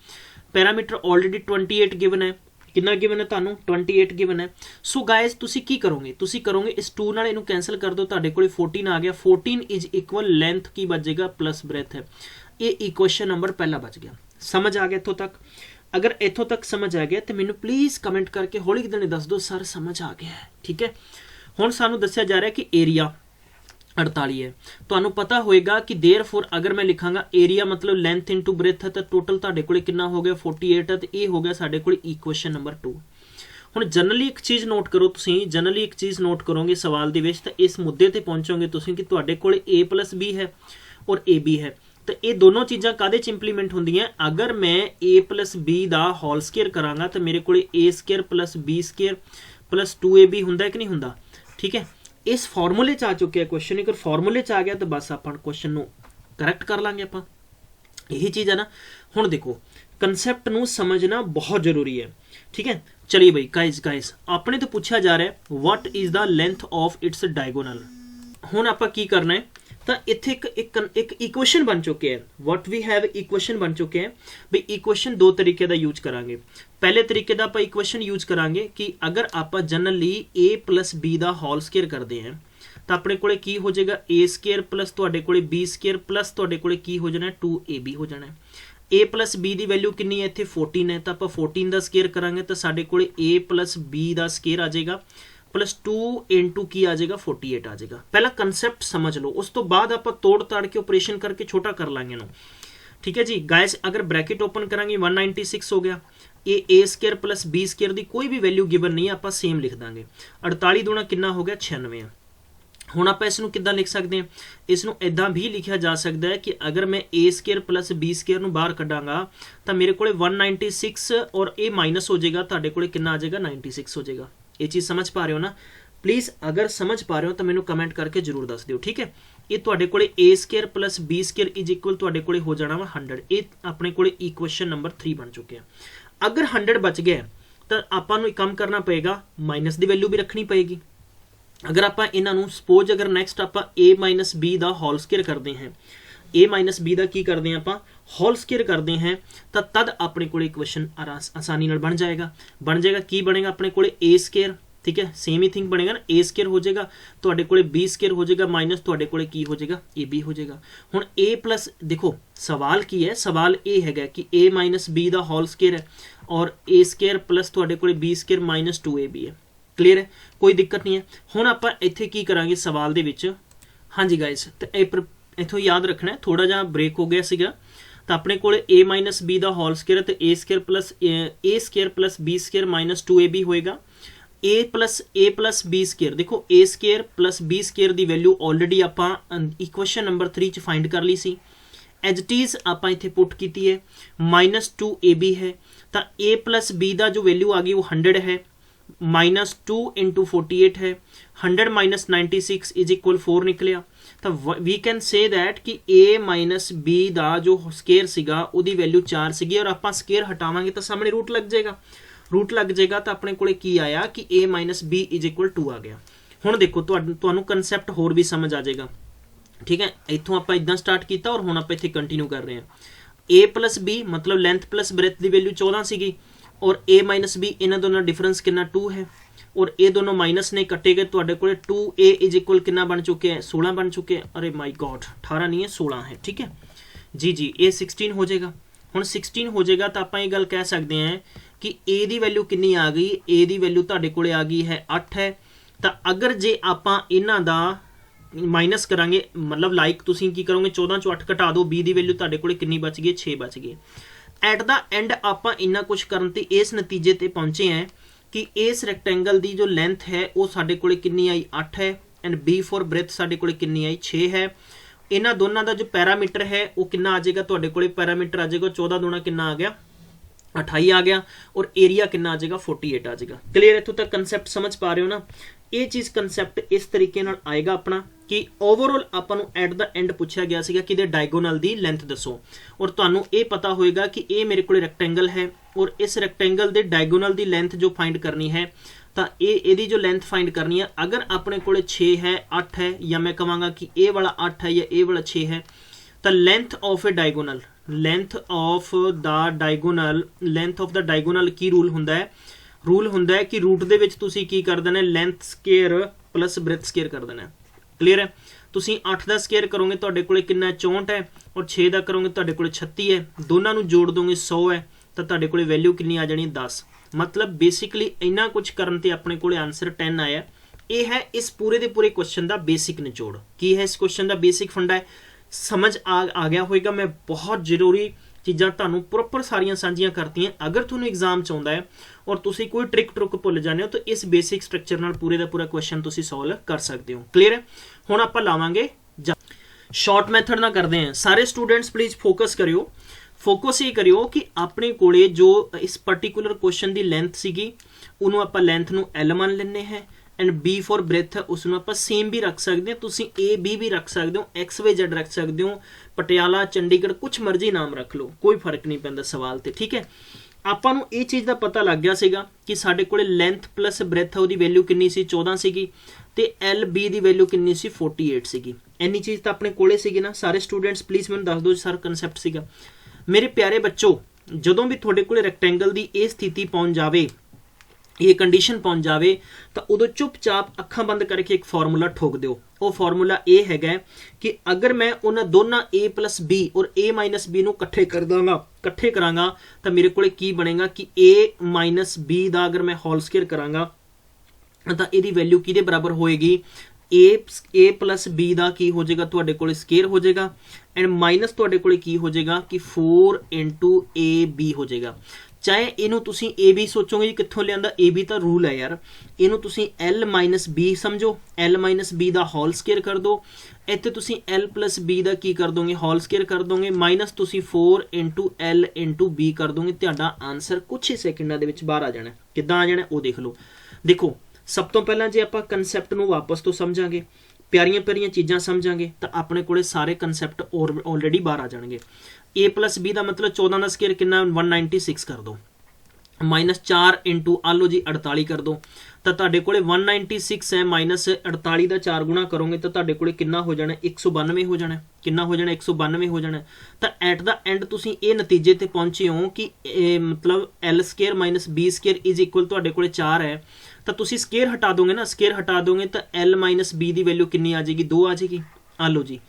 पैरामीटर ऑलरेडी 28 गिवन है, कितना गिवन है तुहानू 28 गिवन है। सो गाइस तुसी की करोगे इस 2 नाल इनू कैंसल कर दो, तुहाडे कोले 14 आ गया, 14 इज इक्वल लेंथ की बच जाएगा प्लस ब्रेथ है। ये इक्वेशन नंबर पहला बच गया। समझ आ गया इत्थों तक? अगर इत्थों तक समझ आ गया तो मैनू प्लीज़ कमेंट करके हौली देने दस दो सर समझ आ गया है, ठीक है। हुण सानू दस्सिया जा रहा है कि एरिया 48 है, तुहानू पता होएगा कि देयरफॉर अगर मैं लिखांगा एरिया मतलब लेंथ इंटू ब्रेथ है तो टोटल तुहाडे कोले कितना हो गया 48 है, तो ये हो गया साडे कोले इक्वेशन नंबर 2। हुण जनरली एक चीज़ नोट करो, तुसीं जनरली एक चीज़ नोट करोगे सवाल दे विच, तो इस मुद्दे ते पहुंचोगे तुसीं कि तुहाडे कोले A प्लस B है और AB है, तो ये दोनों चीज़ां काहदे च इंप्लीमेंट होंदियां। अगर मैं A प्लस B दा होल स्केयर करांगा तो मेरे कोले A square plus B square plus 2AB हुंदा कि नहीं हुंदा, ठीक है। इस फॉर्मूले च आ चुके हैं क्वेश्चन, अगर फॉर्मूले च आ गया तो बस आप क्वेश्चन नू करैक्ट कर लांगे आपां, यही चीज़ है ना। हुण देखो कंसैप्ट नू समझना बहुत जरूरी है, ठीक है। चलिए भाई गाइस अपने तो पूछा जा रहा है what is the length of its diagonal. हुण आपां की करना है, तो इत्थे एक इक्वेशन बन चुके हैं, व्हाट वी हैव इक्वेशन बन चुके हैं। भाई इक्वेशन दो तरीके का यूज करांगे। पहले तरीके का आप इक्वेशन यूज करांगे कि अगर आप जनरली A प्लस B दा होल स्केयर करते हैं तो अपने कोले की हो जाएगा A स्केयर प्लस तुहाडे कोले B स्केयर प्लस तुहाडे कोले की हो जाना है 2AB हो जाना है। A plus B the value कितनी है, इत्थे 14 है, तो आप 14 दा स्केयर करांगे तो साडे कोले A प्लस B दा स्केयर आ जाएगा प्लस 2 इंटू की आ जाएगा 48 आ जाएगा। पहला कंसैप्ट समझ लो, उस तो बाद आप तोड़ ताड़ के ऑपरेशन करके छोटा कर लांगे ना, ठीक है जी। गाइस अगर ब्रैकेट ओपन करांगे 196 हो गया, ये A square plus B square दी कोई भी वैल्यू गिवन नहीं है, आप सेम लिख देंगे। 48 दूना कितना हो गया 96 है। हुण आप इसनूं किद्दां लिख सकते हैं, इसनूं इदां भी लिखा जा सकता है कि अगर मैं A square plus B square नूं बाहर कढांगा तो मेरे कोले 196 और ये माइनस हो जाएगा, तुहाडे कोले कितना आ जाएगा 96 हो जाएगा। ये चीज़ समझ पा रहे हो ना? प्लीज़ अगर समझ पा रहे हो तो मैनू कमेंट करके जरूर दस दिओ, ठीक है। ये तुहाडे कोले A square plus B square is equal तुहाडे कोले हो जाना वा 100। ये अपने कोले इक्वेशन नंबर 3 बन चुके हैं। अगर 100 बच गया तो आपां नूं एक काम करना पएगा, माइनस की वैल्यू भी रखनी पएगी। अगर आपां इन्हां नूं सपोज अगर नैक्सट आपां A माइनस B दा होल स्केयर करते हैं, A माइनस B दा की करते हैं आपां होल स्केयर करते हैं, तो तद अपने कोले इक्वेशन आसानी नाल बन जाएगा। की बनेगा अपने कोले A स्केयर, ठीक है, सेम ही थिंग बनेगा ना, A स्केयर हो जाएगा तुहाडे कोले B स्केयर हो जाएगा माइनस तुहाडे कोले की हो जाएगा AB हो जाएगा। हुण A प्लस देखो सवाल की है, सवाल ये है कि A माइनस B दा होल स्केयर है और A स्केयर प्लस तुहाडे कोले B स्केयर माइनस 2AB है। क्लीयर है, कोई दिक्कत नहीं है। हुण आपां इत्थे की करांगे सवाल दे विच, हाँ जी गाइस, तो इत्थों याद रखना है, थोड़ा जिहा ब्रेक हो गया सीगा। तो अपने कोले A माइनस B दा होल स्केयर है तो A square plus B square minus 2AB होएगा। A प्लस B स्केयर, देखो A square plus B square the value already आपां इक्वेशन नंबर 3 च फाइंड कर ली सी, एज इट इज आपां इत्थे पुट कीती है, माइनस 2AB है, तो A प्लस B दा जो वैल्यू आ गई वो 100 है, माइनस 2 इंटू 48 है, 100 माइनस 96 इज इक्वल 4 निकलिया। तो वी कैन से दैट कि A माइनस B दा जो स्केयर सीगा उदी वैल्यू 4 सीगी और आपां स्केयर हटावांगे तो सामने रूट लग जाएगा, तो अपने कोले की आया कि A minus B is equal 2 आ गया। हुण देखो तुहानू कंसैप्ट होर भी समझ आ जाएगा। ठीक है, इत्थों आप इदां स्टार्ट किया और हुण आप इत्थे कंटिन्यू कर रहे हैं। ए प्लस बी मतलब लेंथ प्लस ब्रेथ की वैल्यू 14 सीगी और ए माइनस बी इन्हां दोनों डिफरेंस कितना 2 है और ये दोनों माइनस ने कटे गए तो 2a इज इक्वल कितना बन चुके हैं 16 बन चुके हैं। अरे माई गॉड 18 नहीं है 16 है। ठीक है जी जी, ये 16 हो जाएगा। हुण 16 हो जाएगा तो आप ये गल कह सकते हैं कि ए की वैल्यू कितनी आ गई, ए की वैल्यू तुहाडे कोले आ गई है 8 है। तो अगर जे आपां इन्हां दा माइनस करांगे मतलब लाइक तुसीं की करोगे 14 चों 8 घटा दो, बी की वैल्यू तुहाडे कोले कितनी बच गई 6 बच गई। एट द एंड आपां इन्ना कुछ करन ते इस नतीजे ते पहुंचे हैं कि इस रैक्टेंगल की जो लेंथ है वो साडे कोले कितनी आई 8 है एंड बी फॉर ब्रेथ साडे कोले कितनी आई 6 है। इन्हां दोनों का जो पैरामीटर है वो कितना आ जाएगा, तुहाडे कोले पैरामीटर आ जाएगा 14 दूना कितना आ गया 28 आ गया और एरिया कितना आ जाएगा 48 आ जाएगा। क्लियर, इत्थों तक कंसैप्ट समझ पा रहे हो ना। ये चीज़ कंसैप्ट इस तरीके नाल आएगा अपना कि ओवरऑल आपां नूं एट द एंड पूछा गया सीगा कि इहदे डायगोनल दी लेंथ दसो और तुहानूं ये पता होएगा कि ये मेरे कोले रैक्टेंगल है और इस rectangle they diagonal the length जो फाइंड करनी है तो ये जो लेंथ फाइंड करनी है अगर अपने कोले 6 है 8 है या मैं कहवांगा कि ये वाला 8 है या ये वाला 6 है तो length of A diagonal length of the diagonal की रूल हुंदा है, रूल हुंदा है कि रूट दे विच तुसीं की कर देना length square plus breadth square कर देना। क्लीयर है, तुसीं 8 का स्केयर करोगे तुहाडे कोले कितना 64 है और 6 का करोगे तुहाडे कोले 36 है, दोनों नूं जोड़ दोगे 100 है तो तुहाडे कोले वैल्यू कितनी आ जानी 10। मतलब बेसिकली इन्ना कुछ करन ते अपने कोले आंसर 10 आया। ये है इस पूरे दे पूरे क्वेश्चन का बेसिक निचोड़। की है इस क्वेश्चन का बेसिक फंडा है, समझ आ गया होगा। मैं बहुत जरूरी चीज़ां तुहानूं प्रॉपर सारियां साझियां करती हैं। अगर तुहानूं एग्जाम च आउंदा है और तुसीं कोई ट्रिक ट्रुक भुल जाने हो तो इस बेसिक स्ट्रक्चर नाल पूरे दा पूरा क्वेश्चन तुसीं सॉल्व कर सकते हो। क्लीयर है, हुण आपां लावांगे शॉर्ट मैथड ना करते हैं। सारे स्टूडेंट्स प्लीज़ फोकस करियो, फोकस ये करियो कि अपने कोले जो इस पर्टिकुलर क्वेश्चन की लेंथ सीगी उन्होंने आपां लेंथ नूं L मान लेने हैं एंड बी फॉर ब्रेथ उसनूं आपां सेम भी रख सकते हैं, तुसीं ए बी भी रख सकते हो, XYZ रख सकते हो, पटियाला चंडीगढ़ कुछ मर्जी नाम रख लो, कोई फर्क नहीं पैंदा सवाल ते। ठीक है, आपां नूं ये चीज़ का पता लग गया सीगा कि साडे कोले लेंथ प्लस ब्रेथ उहदी वैल्यू कितनी सी 14 सीगी ते एल बी की वैल्यू कितनी सी 48 सीगी। इन्नी चीज़ तो अपने कोले सीगी ना। सारे स्टूडेंट्स प्लीज़ मैनूं दस दो सर कंसैप्ट सीगा। मेरे प्यारे बच्चों, जदों भी तुहाडे कोले रैक्टेंगल की ये स्थिति पहुंच जाए, ये कंडीशन पहुंच जाए तो उदों चुपचाप अखां बंद करके एक फॉर्मूला ठोक दो। वो फॉर्मूला ये है कि अगर मैं उन्होंने दोनों ए प्लस बी और ए माइनस बी कट्ठे कर दांगा, कट्ठे करांगा तो मेरे को की बनेगा कि ए माइनस बी का अगर मैं होल स्केयर करांगा तो यदी वैल्यू किहदे बराबर होएगी, ए प्लस बी का की हो जाएगा तुहाडे कोले स्केयर हो जाएगा एंड माइनस तुहाडे कोले की हो जाएगा कि 4 इंटू ए बी हो जाएगा। चाहे इनू तुसीं ए बी सोचोगे कित्थों लियांदा, ए बी तो रूल है यार, इनू तुसीं एल माइनस बी समझो, एल माइनस बी का होल स्केयर कर दो, इत्थे तुसीं एल प्लस बी का की कर दोगे होल स्केयर कर दोगे, माइनस तुसीं 4 इंटू एल इंटू बी कर दोगे, तुहाडा आंसर कुछ ही सैकेंडां दे विच बाहर आ जाना। किद्दां आ जाना वो देख लो। देखो सब तो पहला जे आपां कंसैप्ट नूं वापस तो समझांगे, प्यारियां प्यारियां चीज़ां समझांगे तो अपने कोले सारे कंसैप्ट ऑलरेडी बाहर आ जाएंगे। ए प्लस बी का मतलब 14 का स्केयर कितना 196 कर दो, माइनस 4 इंटू आलो जी 48 कर दो तो तुहाडे कोले 196 है, माइनस 48 का 4 गुणा करोगे तो तुहाडे कोले कितना हो जाना 192 हो जाना। कितना हो जाना 192 हो जाना। तो एट द एंड तुसीं ये नतीजे ते पहुंचे हो कि मतलब L square minus B square is equal तुहाडे कोले 4 है तो तुसीं स्केयर हटा दोगे ना, स्केयर हटा दोगे तो एल माइनस बी की वैल्यू कितनी आ जाएगी 2 आ जाएगी। आ लो जी,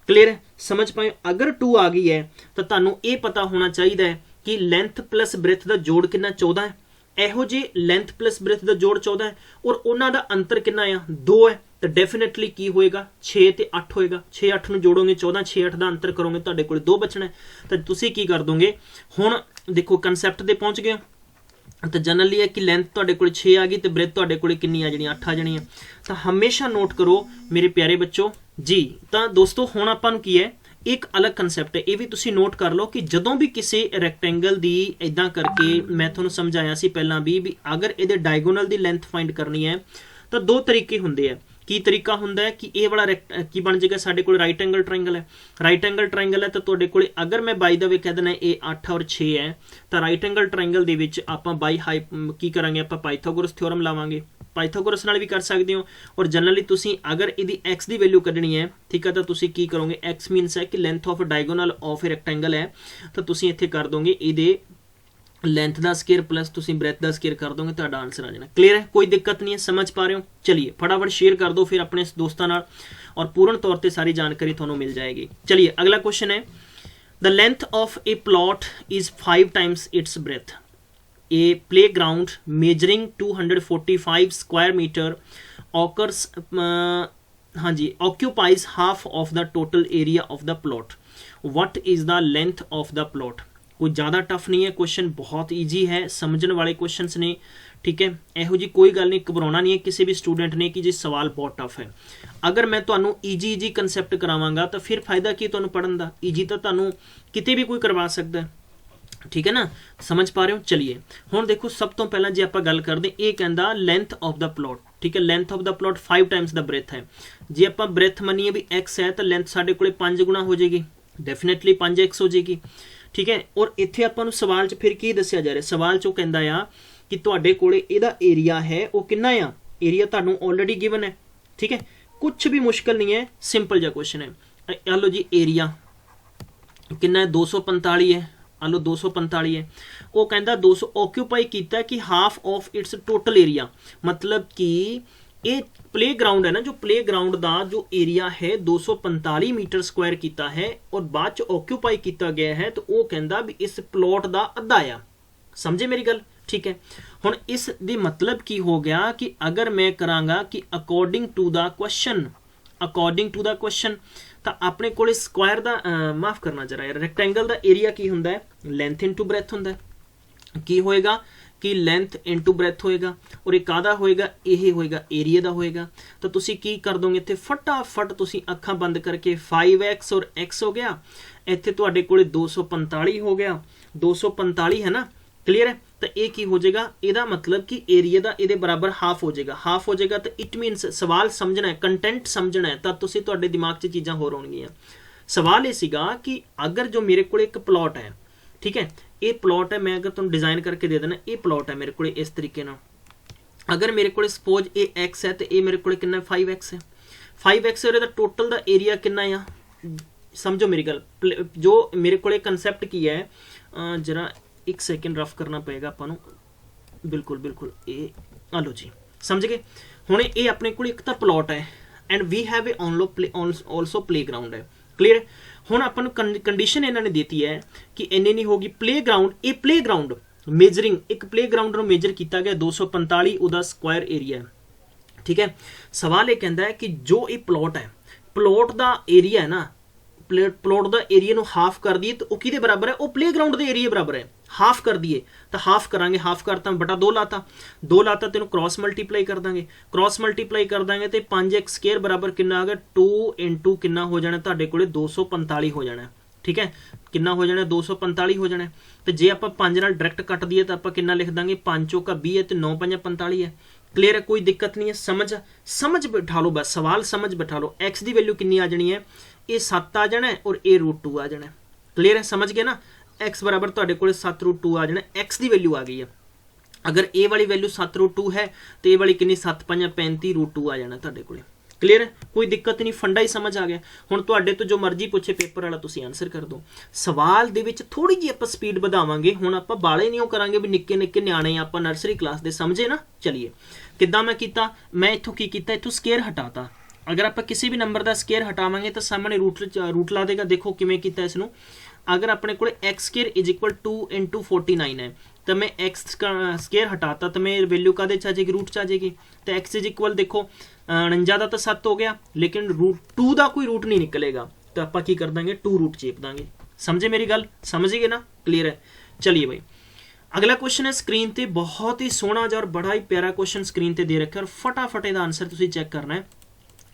क्लीयर है, समझ पाए। अगर 2 आ गई है तो तुहानूं ये पता होना चाहिए कि लेंथ प्लस ब्रेथ का जोड़ कितना 14 है। ਇਹੋ ਜਿਹੇ लेंथ प्लस ब्रेथ का जोड़ 14 है और उन्हों का अंतर कितना आ 2 है तो डेफिनेटली की होएगा 6 ते 8 होएगा। 6 8 ਨੂੰ जोड़ोगे 14, 6 8 का अंतर करोगे ਤੁਹਾਡੇ ਕੋਲ 2 बचना है। तो तुसी की कर दोगे हुण देखो कंसैप्ट ते पहुंच गए तो जनरली है कि लेंथ ਤੁਹਾਡੇ ਕੋਲ 6 आ गई तो ब्रेथ ਤੁਹਾਡੇ ਕੋਲ कितनी आ जानी 8 आ जानी है। तो हमेशा नोट करो मेरे प्यारे बच्चों जी। तो दोस्तों हुण आपां नूं की है एक अलग कंसैप्ट है, ये भी तुसी नोट कर लो कि जदों भी किसी रैक्टेंगल की इदां करके मैं तुहानूं समझाया सी पहलां भी अगर इहदे डायगोनल की लेंथ फाइंड करनी है तो 2 तरीके हुंदे हैं। ਕੀ ਤਰੀਕਾ ਹੁੰਦਾ ਹੈ ਕਿ ਇਹ ਵਾਲਾ ਕੀ ਬਣ ਜਾਏਗਾ ਸਾਡੇ ਕੋਲ ਰਾਈਟ ਐਂਗਲ ਟ੍ਰਾਇੰਗਲ ਹੈ। ਰਾਈਟ ਐਂਗਲ ਟ੍ਰਾਇੰਗਲ ਹੈ ਤਾਂ ਤੁਹਾਡੇ ਕੋਲ ਅਗਰ ਮੈਂ ਬਾਈ ਦਾ ਵੇ ਕਹਿ ਦੇਣਾ ਇਹ 8 ਔਰ 6 ਹੈ ਤਾਂ ਰਾਈਟ ਐਂਗਲ ਟ੍ਰਾਇੰਗਲ ਦੇ ਵਿੱਚ ਆਪਾਂ ਬਾਈ ਕੀ ਕਰਾਂਗੇ ਆਪਾਂ ਪਾਈਥਾਗੋਰਸ ਥਿਓਰਮ ਲਾਵਾਂਗੇ। ਪਾਈਥਾਗੋਰਸ ਨਾਲ ਵੀ ਕਰ ਸਕਦੇ ਹੋ ਔਰ ਜਨਰਲੀ ਤੁਸੀਂ ਅਗਰ ਇਹਦੀ x ਦੀ ਵੈਲਿਊ ਕੱਢਣੀ ਹੈ ਠੀਕ ਹੈ ਤਾਂ ਤੁਸੀਂ ਕੀ ਕਰੋਗੇ x ਮੀਨਸ ਹੈ ਕਿ length of diagonal of a rectangle ਹੈ ਤਾਂ ਤੁਸੀਂ ਇੱਥੇ ਕਰ ਦੋਗੇ ਇਹਦੇ लेंथ का स्केयर प्लस तुसी ब्रेथ का स्केयर कर दोगे तो आंसर आ जाना। क्लियर है, कोई दिक्कत नहीं है, समझ पा रहे हो। चलिए फटाफट शेयर कर दो फिर अपने दोस्तों नाल और पूर्ण तौर पर सारी जानकारी थोनों मिल जाएगी। चलिए अगला क्वेश्चन है the length of a plot is 5 times its breadth. A playground measuring 245 square metre occurs हाँ जी occupies half of the total area of the plot. What is the length of the plot. कोई ज़्यादा tough नहीं है question, बहुत easy है, समझने वाले क्वेश्चंस ने ठीक है। ਇਹੋ जी कोई गल नहीं, घबराना नहीं है किसी भी स्टूडेंट ने कि जी सवाल बहुत टफ है। अगर मैं ਤੁਹਾਨੂੰ ईजी कंसैप्ट करावांगा तो फिर फायदा की ਤੁਹਾਨੂੰ पढ़न का। ईजी तो ਤੁਹਾਨੂੰ किते भी कोई करवा सकता है ठीक है ना, समझ पा रहे हो। चलिए हुण देखो सब तो पहला जे आपां गल करदे ये कहंदा लेंथ ऑफ द प्लॉट ठीक है। Length of the plot 5 times the breadth है। जे आपां ब्रेथ मनीए भी x है तो लेंथ साडे कोले 5 गुना हो जाएगी, डेफिनेटली 5x हो जाएगी ठीक है। और इत्थे आपां नूं सवाल च फिर की दस्सिया जा रहा, सवाल चो कहंदा आ कि तुहाडे कोले इहदा एरिया है वो कितना आ, एरिया तुहानूं ऑलरेडी गिवन है ठीक है। कुछ भी मुश्किल नहीं है, सिंपल जिहा क्वेश्चन है। आ लो जी एरिया कितना है 245 है, आ लो 245 है। वो कहंदा 200 ऑक्यूपाई कीता कि half of its total area, मतलब कि ये प्ले ग्राउंड है ना, जो प्ले ग्राउंड का जो एरिया है 245 मीटर स्क्वायर किया है और बाद च ऑक्यूपाई किया गया है तो वो कहता भी इस प्लॉट का अद्धा आ। समझे मेरी गल ठीक है। हुण इस दी मतलब की हो गया कि अगर मैं करांगा कि अकॉर्डिंग टू द क्वेश्चन तो अपने कोले स्क्वायर का माफ करना जरा यार, रैक्टेंगल का एरिया की हुंदा है लेंथ इंटू ब्रेथ हुंदा है। की होएगा कि लेंथ इंटू ब्रेथ होएगा और एक आधा होएगा यही होएगा एरिया का होएगा। तो तुसी की कर दोगे इत्थे फटाफट तुसी अखां बंद करके 5x और x हो गया, इत्थे तुहाडे कोले 245 हो गया, 245 है ना। क्लियर है, तो ये की हो जाएगा इहदा मतलब कि एरिया का इहदे बराबर हाफ हो जाएगा। हाफ हो जाएगा तो इट मीनस सवाल समझना है, कंटेंट समझना है, तब तुसी तुहाडे दिमाग 'च चीज़ां होर होणगीਆਂ। सवाल ये सीगा कि अगर जो मेरे को एक प्लॉट है ठीक है, ये प्लॉट है, मैं अगर तुम डिजाइन करके दे देना ये प्लॉट है मेरे को इस तरीके ना, अगर मेरे को सपोज ये x है तो ये मेरे को कितना 5x है, 5x और टोटल का एरिया कितना आ, समझो मेरी गल। जो मेरे को कंसैप्ट की है जरा एक सेकेंड रफ करना पएगा आपां नूं, बिल्कुल बिल्कुल ये आ लो जी समझ गए। हुण ये अपने को एक तो प्लॉट है and we have a also playground है। क्लीयर है। हुण आपां नूं कंडीशन इन्होंने देती है कि इन्नी नहीं होगी प्ले ग्राउंड, ये प्ले ग्राउंड मेजरिंग एक प्ले ग्राउंड में मेजर किया गया 245 उदा स्क्वायर एरिया है ठीक है। सवाल ये कहता है कि जो ये प्लॉट है, प्लॉट का एरिया है ना, प्लॉट का एरिया नूं हाफ कर दिए तो किहदे बराबर है, वो प्ले ग्राउंड के एरिया बराबर है। हाफ कर दिए तो हाफ करांगे, हाफ करता बटा 2 लाता, 2 लाता तेन क्रॉस मल्टीप्लाई कर देंगे, क्रॉस मल्टीप्लाई कर देंगे तो 5x स्केयर बराबर कितना आ गया 2 इंटू कितना हो जाना तुहाडे कोले 245 हो जाना ठीक है। कितना हो जाना 245 हो जाना। तो जे आप 5 नाल डायरैक्ट कट दिए तो आप कितना लिख देंगे 5 चौका 20 है तो 9 5 45 है। क्लीयर है, कोई दिक्कत नहीं है, समझ बैठा लो, बस सवाल समझ बैठा लो। x की वैल्यू कितनी आ जानी है, ये 7 आ जाना है और ये √2 आ जाना है। क्लीयर है, समझ गए ना। x बराबर तुहाडे कोले 7 √2 आ जाना, x की वैल्यू आ गई है। अगर ए वाली वैल्यू 7 √2 है तो ये वाली कितनी 7 5 35 √2 आ जाना तुहाडे कोले। क्लीयर है, कोई दिक्कत नहीं, फंडा ही समझ आ गया। हुण तुहाडे तो जो मर्जी पूछे पेपर वाला तुसीं आंसर कर दो। सवाल दे विच थोड़ी जी आपां स्पीड वधावांगे, हुण आपां बाले नहीं करांगे भी निक्के निक्के न्याणे आपां नर्सरी क्लास दे, समझे ना। चलिए किद्दां मैं कीता, मैं इत्थों की कीता, इत्थों स्केयर हटाता। अगर आप किसी भी नंबर का स्केयर हटावांगे तो सामने रूट ला देगा। देखो किवें कीता इसनूं, अगर अपने को x square is equal 2 into 49 है तो मैं एक्स स्केयर हटाता तो मैं वैल्यू का आ जाएगी रूट च आ जाएगी। तो एक्स इज इक्वल देखो 49 का तो 7 हो गया, लेकिन √2 का कोई रूट नहीं निकलेगा तो आप की कर देंगे 2 रूट चेप देंगे। समझे मेरी गल, समझिए ना। क्लीयर है। चलिए भाई अगला क्वेश्चन है स्क्रीन पर, बहुत ही सोहना और बड़ा ही प्यारा क्वेश्चन स्क्रीन पर दे रखा है और फटाफट इसका आंसर तुसीं चेक करना है।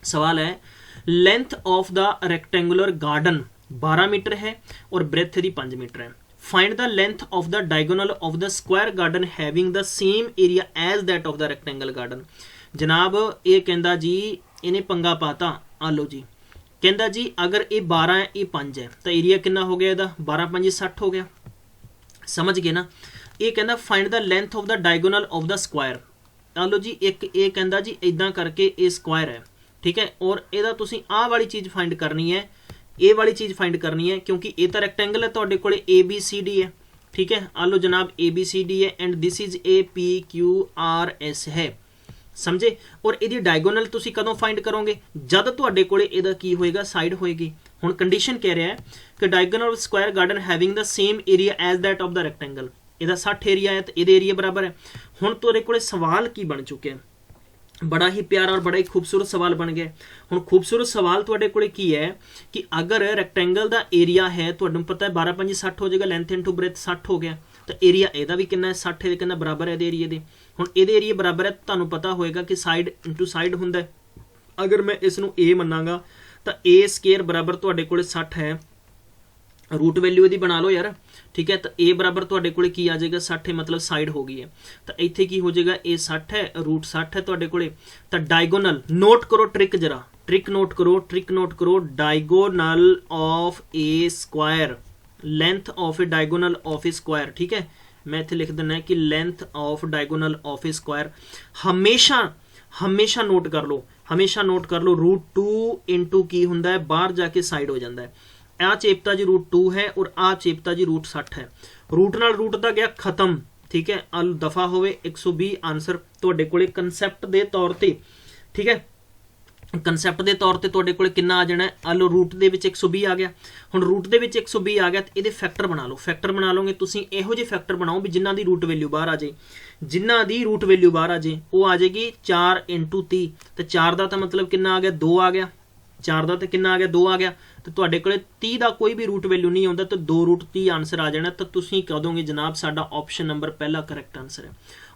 सवाल है length of the rectangular garden 12 metre है और ब्रेथ दी 5 मीटर है। Find the length of the diagonal of the square garden having the same area as that of the rectangle garden. जनाब ये कहता जी ਇਹਨੇ ਪੰਗਾ ਪਾਤਾ। ਆ ਲਓ ਜੀ, ਕਹਿੰਦਾ ਜੀ ਅਗਰ ਇਹ 12 ਹੈ ਇਹ 5 ਹੈ ਤਾਂ ਏਰੀਆ ਕਿੰਨਾ ਹੋ ਗਿਆ ਇਹਦਾ? 12 5 60 ਹੋ ਗਿਆ। ਸਮਝ ਗਏ ਨਾ? ਇਹ ਕਹਿੰਦਾ find the length of the diagonal of the square. ਆ ਲਓ ਜੀ, ਇੱਕ ਇਹ ਕਹਿੰਦਾ ਜੀ ਇਦਾਂ ਕਰਕੇ ਇਹ ਸਕੁਆਇਰ ਹੈ, ਠੀਕ ਹੈ, ਔਰ ਇਹਦਾ ਤੁਸੀਂ ਆਹ ਵਾਲੀ ਚੀਜ਼ ਫਾइंड ਕਰਨੀ है, ਇਹ ਵਾਲੀ ਚੀਜ਼ फाइंड करनी है, क्योंकि ये तो रैक्टेंगल है ਤੁਹਾਡੇ ਕੋਲੇ ABCD है, ठीक है। आ लो जनाब ABCD है एंड दिस इज APQRS है, समझे। और ਇਹਦੀ ਡਾਇਗੋਨਲ ਤੁਸੀਂ ਕਦੋਂ फाइंड करोगे? जब ਤੁਹਾਡੇ ਕੋਲੇ ਇਹਦਾ ਕੀ ਹੋਏਗਾ? ਸਾਈਡ ਹੋਏਗੀ। ਹੁਣ ਕੰਡੀਸ਼ਨ ਕਹਿ ਰਿਹਾ ਹੈ ਕਿ diagonal of square garden having the same area as that of the rectangle. ਇਹਦਾ 60 ਏਰੀਆ ਹੈ ਤੇ ਇਹਦੇ ਏਰੀਆ ਬਰਾਬਰ ਹੈ। ਹੁਣ ਤੁਹਾਡੇ ਕੋਲੇ ਸਵਾਲ ਕੀ ਬਣ ਚੁੱਕਿਆ? बड़ा ही प्यारा और बड़ा ही खूबसूरत सवाल बन गया। हुण खूबसूरत सवाल तुहाडे कोले की है कि अगर रैक्टेंगल दा एरिया है, तुहानूं पता है 12 5 60 हो जाएगा, लेंथ इंटू ब्रेथ 60 हो गया, तो एरिया ਇਹਦਾ भी कितना है? 60 ਇਹਦੇ ਕਿੰਨਾ ਬਰਾਬਰ है ਇਹਦੇ ਏਰੀਆ ਦੇ। ਹੁਣ ਇਹਦੇ ਏਰੀਆ ਬਰਾਬਰ ਹੈ, ਤੁਹਾਨੂੰ ਪਤਾ ਹੋਏਗਾ ਕਿ ਸਾਈਡ ਇੰਟੂ ਸਾਈਡ ਹੁੰਦਾ ਹੈ। अगर मैं इस नूं A ਮੰਨਾਂਗਾ ਤਾਂ A ਸਕੁਅਰ ਬਰਾਬਰ ਤੁਹਾਡੇ ਕੋਲੇ 60 है, रूट वैल्यू ਇਹਦੀ बना लो यार, ठीक है। तो A बराबर ਤੁਹਾਡੇ ਕੋਲੇ ਕੀ ਆ ਜਾਏਗਾ? 60 मतलब साइड हो गई है, तो ਇੱਥੇ ਕੀ ਹੋ ਜਾਏਗਾ? A 60 है, रूट 60 है ਤੁਹਾਡੇ ਕੋਲੇ। ਤਾਂ डायगोनल नोट करो, ट्रिक जरा ट्रिक नोट करो, ट्रिक नोट करो। Diagonal of A square, length of A diagonal of A square, ठीक है। मैं इत्थे लिख देना है कि length of diagonal of A square हमेशा हमेशा नोट कर लो, हमेशा नोट कर लो। रूट 2 इंटू की हुंदा है, बाहर जाके साइड हो जाता है। आ चेपता जी रूट 2 है और आ चेपता जी रूट 60 है। रूट नाल रूट दा गया खत्म, ठीक है। अल दफा होवे 120 आंसर तुहाडे कोले कंसैप्ट दे तौर ते, ठीक है। कंसैप्ट दे तौर ते तुहाडे कोले किन्ना आ जाना है? अल रूट दे विच 120 आ गया। हुण रूट दे विच 120 आ गया ते इहदे फैक्टर बना लो। फैक्टर बना लोगे तुसीं इहो जे फैक्टर बनाओ भी जिन्हां दी रूट वैल्यू बाहर आ जाए, जिन्हां दी रूट वैल्यू बाहर आ जाए वो आ जाएगी 4 इंटू 30। तो 4 दा तां मतलब किन्ना आ गया? 2 आ गया। 4 ਦਾ ਤੇ ਕਿੰਨਾ ਆ ਗਿਆ? 2 ਆ ਗਿਆ। ਤੇ ਤੁਹਾਡੇ ਕੋਲੇ 30 ਦਾ ਕੋਈ ਵੀ रूट वैल्यू नहीं ਆਉਂਦਾ ਤਾਂ 2 रूट 30 ਆਨਸਰ ਆ ਜਾਣਾ। ਤਾਂ ਤੁਸੀਂ ਕਹ ਦੋਗੇ ਜਨਾਬ ਸਾਡਾ ਆਪਸ਼ਨ ਨੰਬਰ ਪਹਿਲਾ ਕਰੈਕਟ ਆਨਸਰ ਹੈ।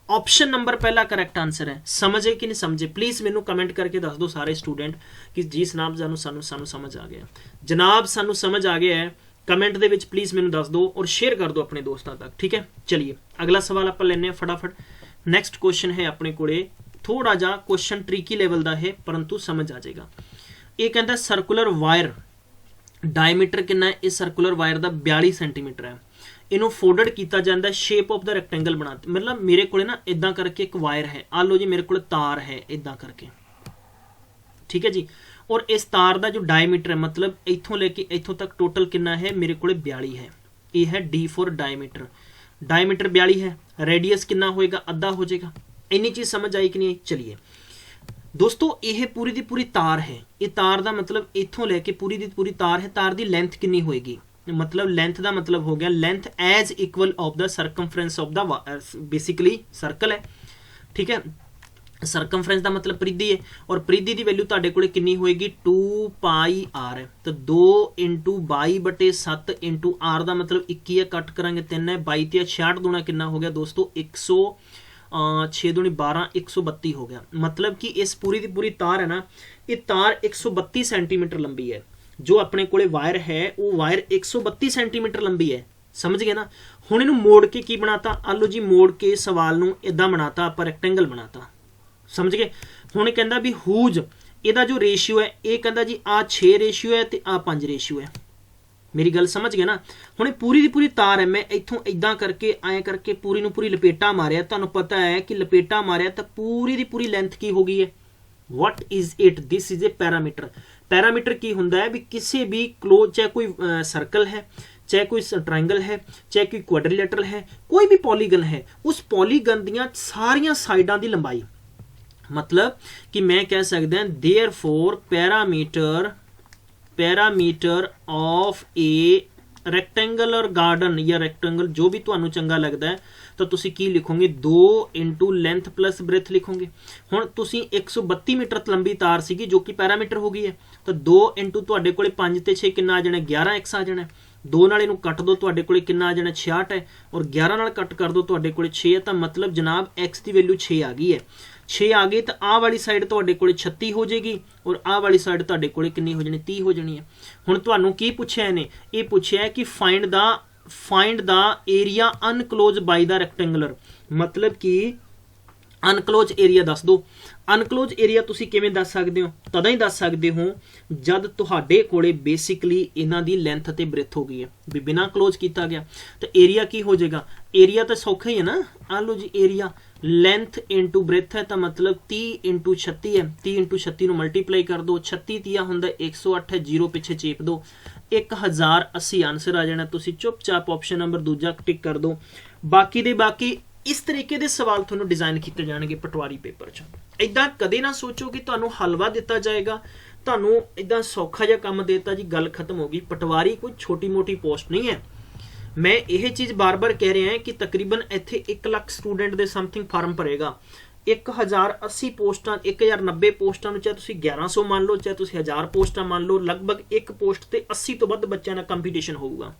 ऑप्शन नंबर पहला करैक्ट आंसर है। समझे कि नहीं समझे? प्लीज़ मैनू कमेंट करके दस दो सारे स्टूडेंट कि जी जनाब सानू समझ आ गया, जनाब सानू समझ आ गया है। कमेंट दे विच प्लीज़ मैनू दस दो और शेयर कर दो अपने दोस्तों तक, ठीक है। चलिए अगला सवाल आप लेने फटाफट। नैक्सट क्वेश्चन है अपने कोले, थोड़ा जा क्वेश्चन ट्रिकी लेवल का है परंतु समझ आ जाएगा। ये कहता है सर्कुलर वायर डायमीटर कितना है? इस सर्कुलर वायर का 42 सेंटीमीटर है। इनू फोल्डेड किया जाता है, शेप ऑफ द रैक्टेंगल बना, मतलब मेरे को ना इदा करके एक वायर है, आ लो जी मेरे को तार है इदा करके, ठीक है जी। और इस तार का जो डायमीटर है मतलब इथों लेके इथों तक टोटल कितना है? मेरे को 42 है। ये है D फॉर डायमीटर, डायमीटर 42 है। रेडियस कितना होएगा? अद्धा हो जाएगा। इन्नी चीज़ समझ आई कि नहीं? चलिए दोस्तों यह पूरी दी पूरी तार है, ये तार का मतलब इथों लेके पूरी दी पूरी तार है। तार की लेंथ कितनी होएगी? मतलब लेंथ का मतलब हो गया length as equal of the circumference of the basically circle है, ठीक है। सरकमफ्रेंस का मतलब परिधि है और परिधि की वैल्यू तुहाडे कोले कितनी होएगी? 2 पाई आर है। तो 2 इंटू 22/7 इंटू आर का मतलब 21 है, कट करांगे 3 है, 22 ते 66 दूना कितना हो गया दोस्तों? 6 दूनी 12, 132 हो गया। मतलब कि इस पूरी की पूरी तार है ना, ये तार 132 सेंटीमीटर लंबी है। जो अपने कोले वायर है वो वायर 132 सेंटीमीटर लंबी है, समझ गए ना। हुण इहनूं मोड़ के की बनाता? आलो जी मोड़ के सवाल नूं इदां बनाता, आपां रैक्टेंगल बनाता, समझ गए। हुण कहंदा भी हुज इहदा जो रेशियो है, ये कहंदा जी आ 6 रेशियो है ते आ 5 रेशियो है। मेरी गल समझ गए ना। हुण पूरी दी पूरी तार है, मैं इत्थों इदां करके ऐ करके पूरी नूं पूरी लपेटा मारिया, तुहानूं पता है कि लपेटा मारिया तो पूरी दी पूरी लेंथ की हो गई है? What is it? This is a parameter. Parameter की होंदा है भी किसी भी क्लोज, चाहे कोई सर्कल है, चाहे कोई ट्रायंगल है, चाहे कोई क्वाड्रिलेटरल है, कोई भी पॉलीगन है, उस पॉलीगन दियां सारियां साइडां दी लंबाई, मतलब कि मैं कह सकदा therefore parameter of A rectangular garden या रैक्टेंगल जो भी तुहानू चंगा लगता है तो तुसी की लिखोगे? 2 इंटू लेंथ प्लस ब्रेथ लिखोगे। हुण तुसी 132 मीटर लंबी तार सीगी जो कि पैरामीटर हो गई है, तो 2 इंटू तुहाडे कोले 5 ते 6 कितना आ जाना? 11 एक्स आ जाना। 2 नाल इहनूं कट दो, तुहाडे कोले कितना आ जाना? 66 है, और 11 नाल कट कर दो तुहाडे कोले 6 है। तो मतलब जनाब एक्स की वैल्यू 6 आ गई है। 6 आ गई तो आ वाली साइड तुहाडे कोले 36 हो जाएगी और आ वाली साइड तुहाडे कोले कितनी हो जानी? 30 हो जानी है। हुण तुहानूं की पुछया इहने? ये पुछया है कि find the area unclose by the rectangular, मतलब कि ਅਨਕਲੋਜ਼ ਏਰੀਆ ਦੱਸ ਦਿਓ। ਅਨਕਲੋਜ਼ ਏਰੀਆ ਤੁਸੀਂ ਕਿਵੇਂ ਦੱਸ ਸਕਦੇ ਹੋ? ਤਦਾਂ ਹੀ ਦੱਸ ਸਕਦੇ ਹੋ ਜਦ ਤੁਹਾਡੇ ਕੋਲੇ ਬੇਸਿਕਲੀ ਇਹਨਾਂ ਦੀ ਲੈਂਥ ਅਤੇ ਬ੍ਰੇਥ ਹੋ ਗਈ ਹੈ, ਵੀ ਬਿਨਾਂ ਕਲੋਜ਼ ਕੀਤਾ ਗਿਆ ਤਾਂ ਏਰੀਆ ਕੀ ਹੋ ਜਾਏਗਾ? ਏਰੀਆ ਤਾਂ ਸੌਖਾ ਹੀ ਹੈ ਨਾ, ਆ ਲਓ ਜੀ ਏਰੀਆ ਲੈਂਥ ਇਨਟੂ ਬ੍ਰੇਥ ਹੈ ਤਾਂ ਮਤਲਬ 30 × 36 ਹੈ, 30 × 36 ਨੂੰ ਮਲਟੀਪਲਾਈ ਕਰ ਦਿਓ, 36 ਤੀਆ ਹੁੰਦਾ 108 ਹੈ, 0 ਪਿੱਛੇ ਚੇਪ ਦਿਓ, 1080 ਆਨਸਰ ਆ ਜਾਣਾ। ਤੁਸੀਂ ਚੁੱਪਚਾਪ ਆਪਸ਼ਨ ਨੰਬਰ ਦੂਜਾ ਟਿਕ ਕਰ ਦਿਓ। ਬਾਕੀ ਦੇ ਬਾਕੀ ਇਸ ਤਰੀਕੇ ਦੇ ਸਵਾਲ ਤੁਹਾਨੂੰ ਡਿਜ਼ਾਈਨ ਕੀਤੇ ਜਾਣਗੇ ਪਟਵਾਰੀ ਪੇਪਰ 'ਚ। ਇਦਾਂ ਕਦੇ ਨਾ ਸੋਚੋ ਕਿ ਤੁਹਾਨੂੰ ਹਲਵਾ ਦਿੱਤਾ ਜਾਏਗਾ, ਤੁਹਾਨੂੰ ਇਦਾਂ ਸੌਖਾ ਜਿਹਾ ਕੰਮ ਦੇਤਾ ਜੀ ਗੱਲ ਖਤਮ ਹੋ ਗਈ। ਪਟਵਾਰੀ ਕੋਈ ਛੋਟੀ ਮੋਟੀ ਪੋਸਟ ਨਹੀਂ ਹੈ। ਮੈਂ ਇਹ ਚੀਜ਼ ਬਾਰ-ਬਾਰ ਕਹਿ ਰਿਹਾ ਕਿ ਤਕਰੀਬਨ ਇੱਥੇ 1 ਲੱਖ ਸਟੂਡੈਂਟ ਦੇ ਸਮਥਿੰਗ ਫਾਰਮ ਭਰੇਗਾ। 1080 ਪੋਸਟਾਂ, 1090 ਪੋਸਟਾਂ ਨੂੰ ਚਾਹੇ ਤੁਸੀਂ 1100 ਮੰਨ ਲਓ, ਚਾਹੇ ਤੁਸੀਂ 1000 ਪੋਸਟਾਂ ਮੰਨ ਲਓ, ਲਗਭਗ ਇੱਕ ਪੋਸਟ ਤੇ 80 ਤੋਂ ਵੱਧ ਬੱਚਿਆਂ ਦਾ ਕੰਪੀਟੀਸ਼ਨ ਹੋਊਗਾ।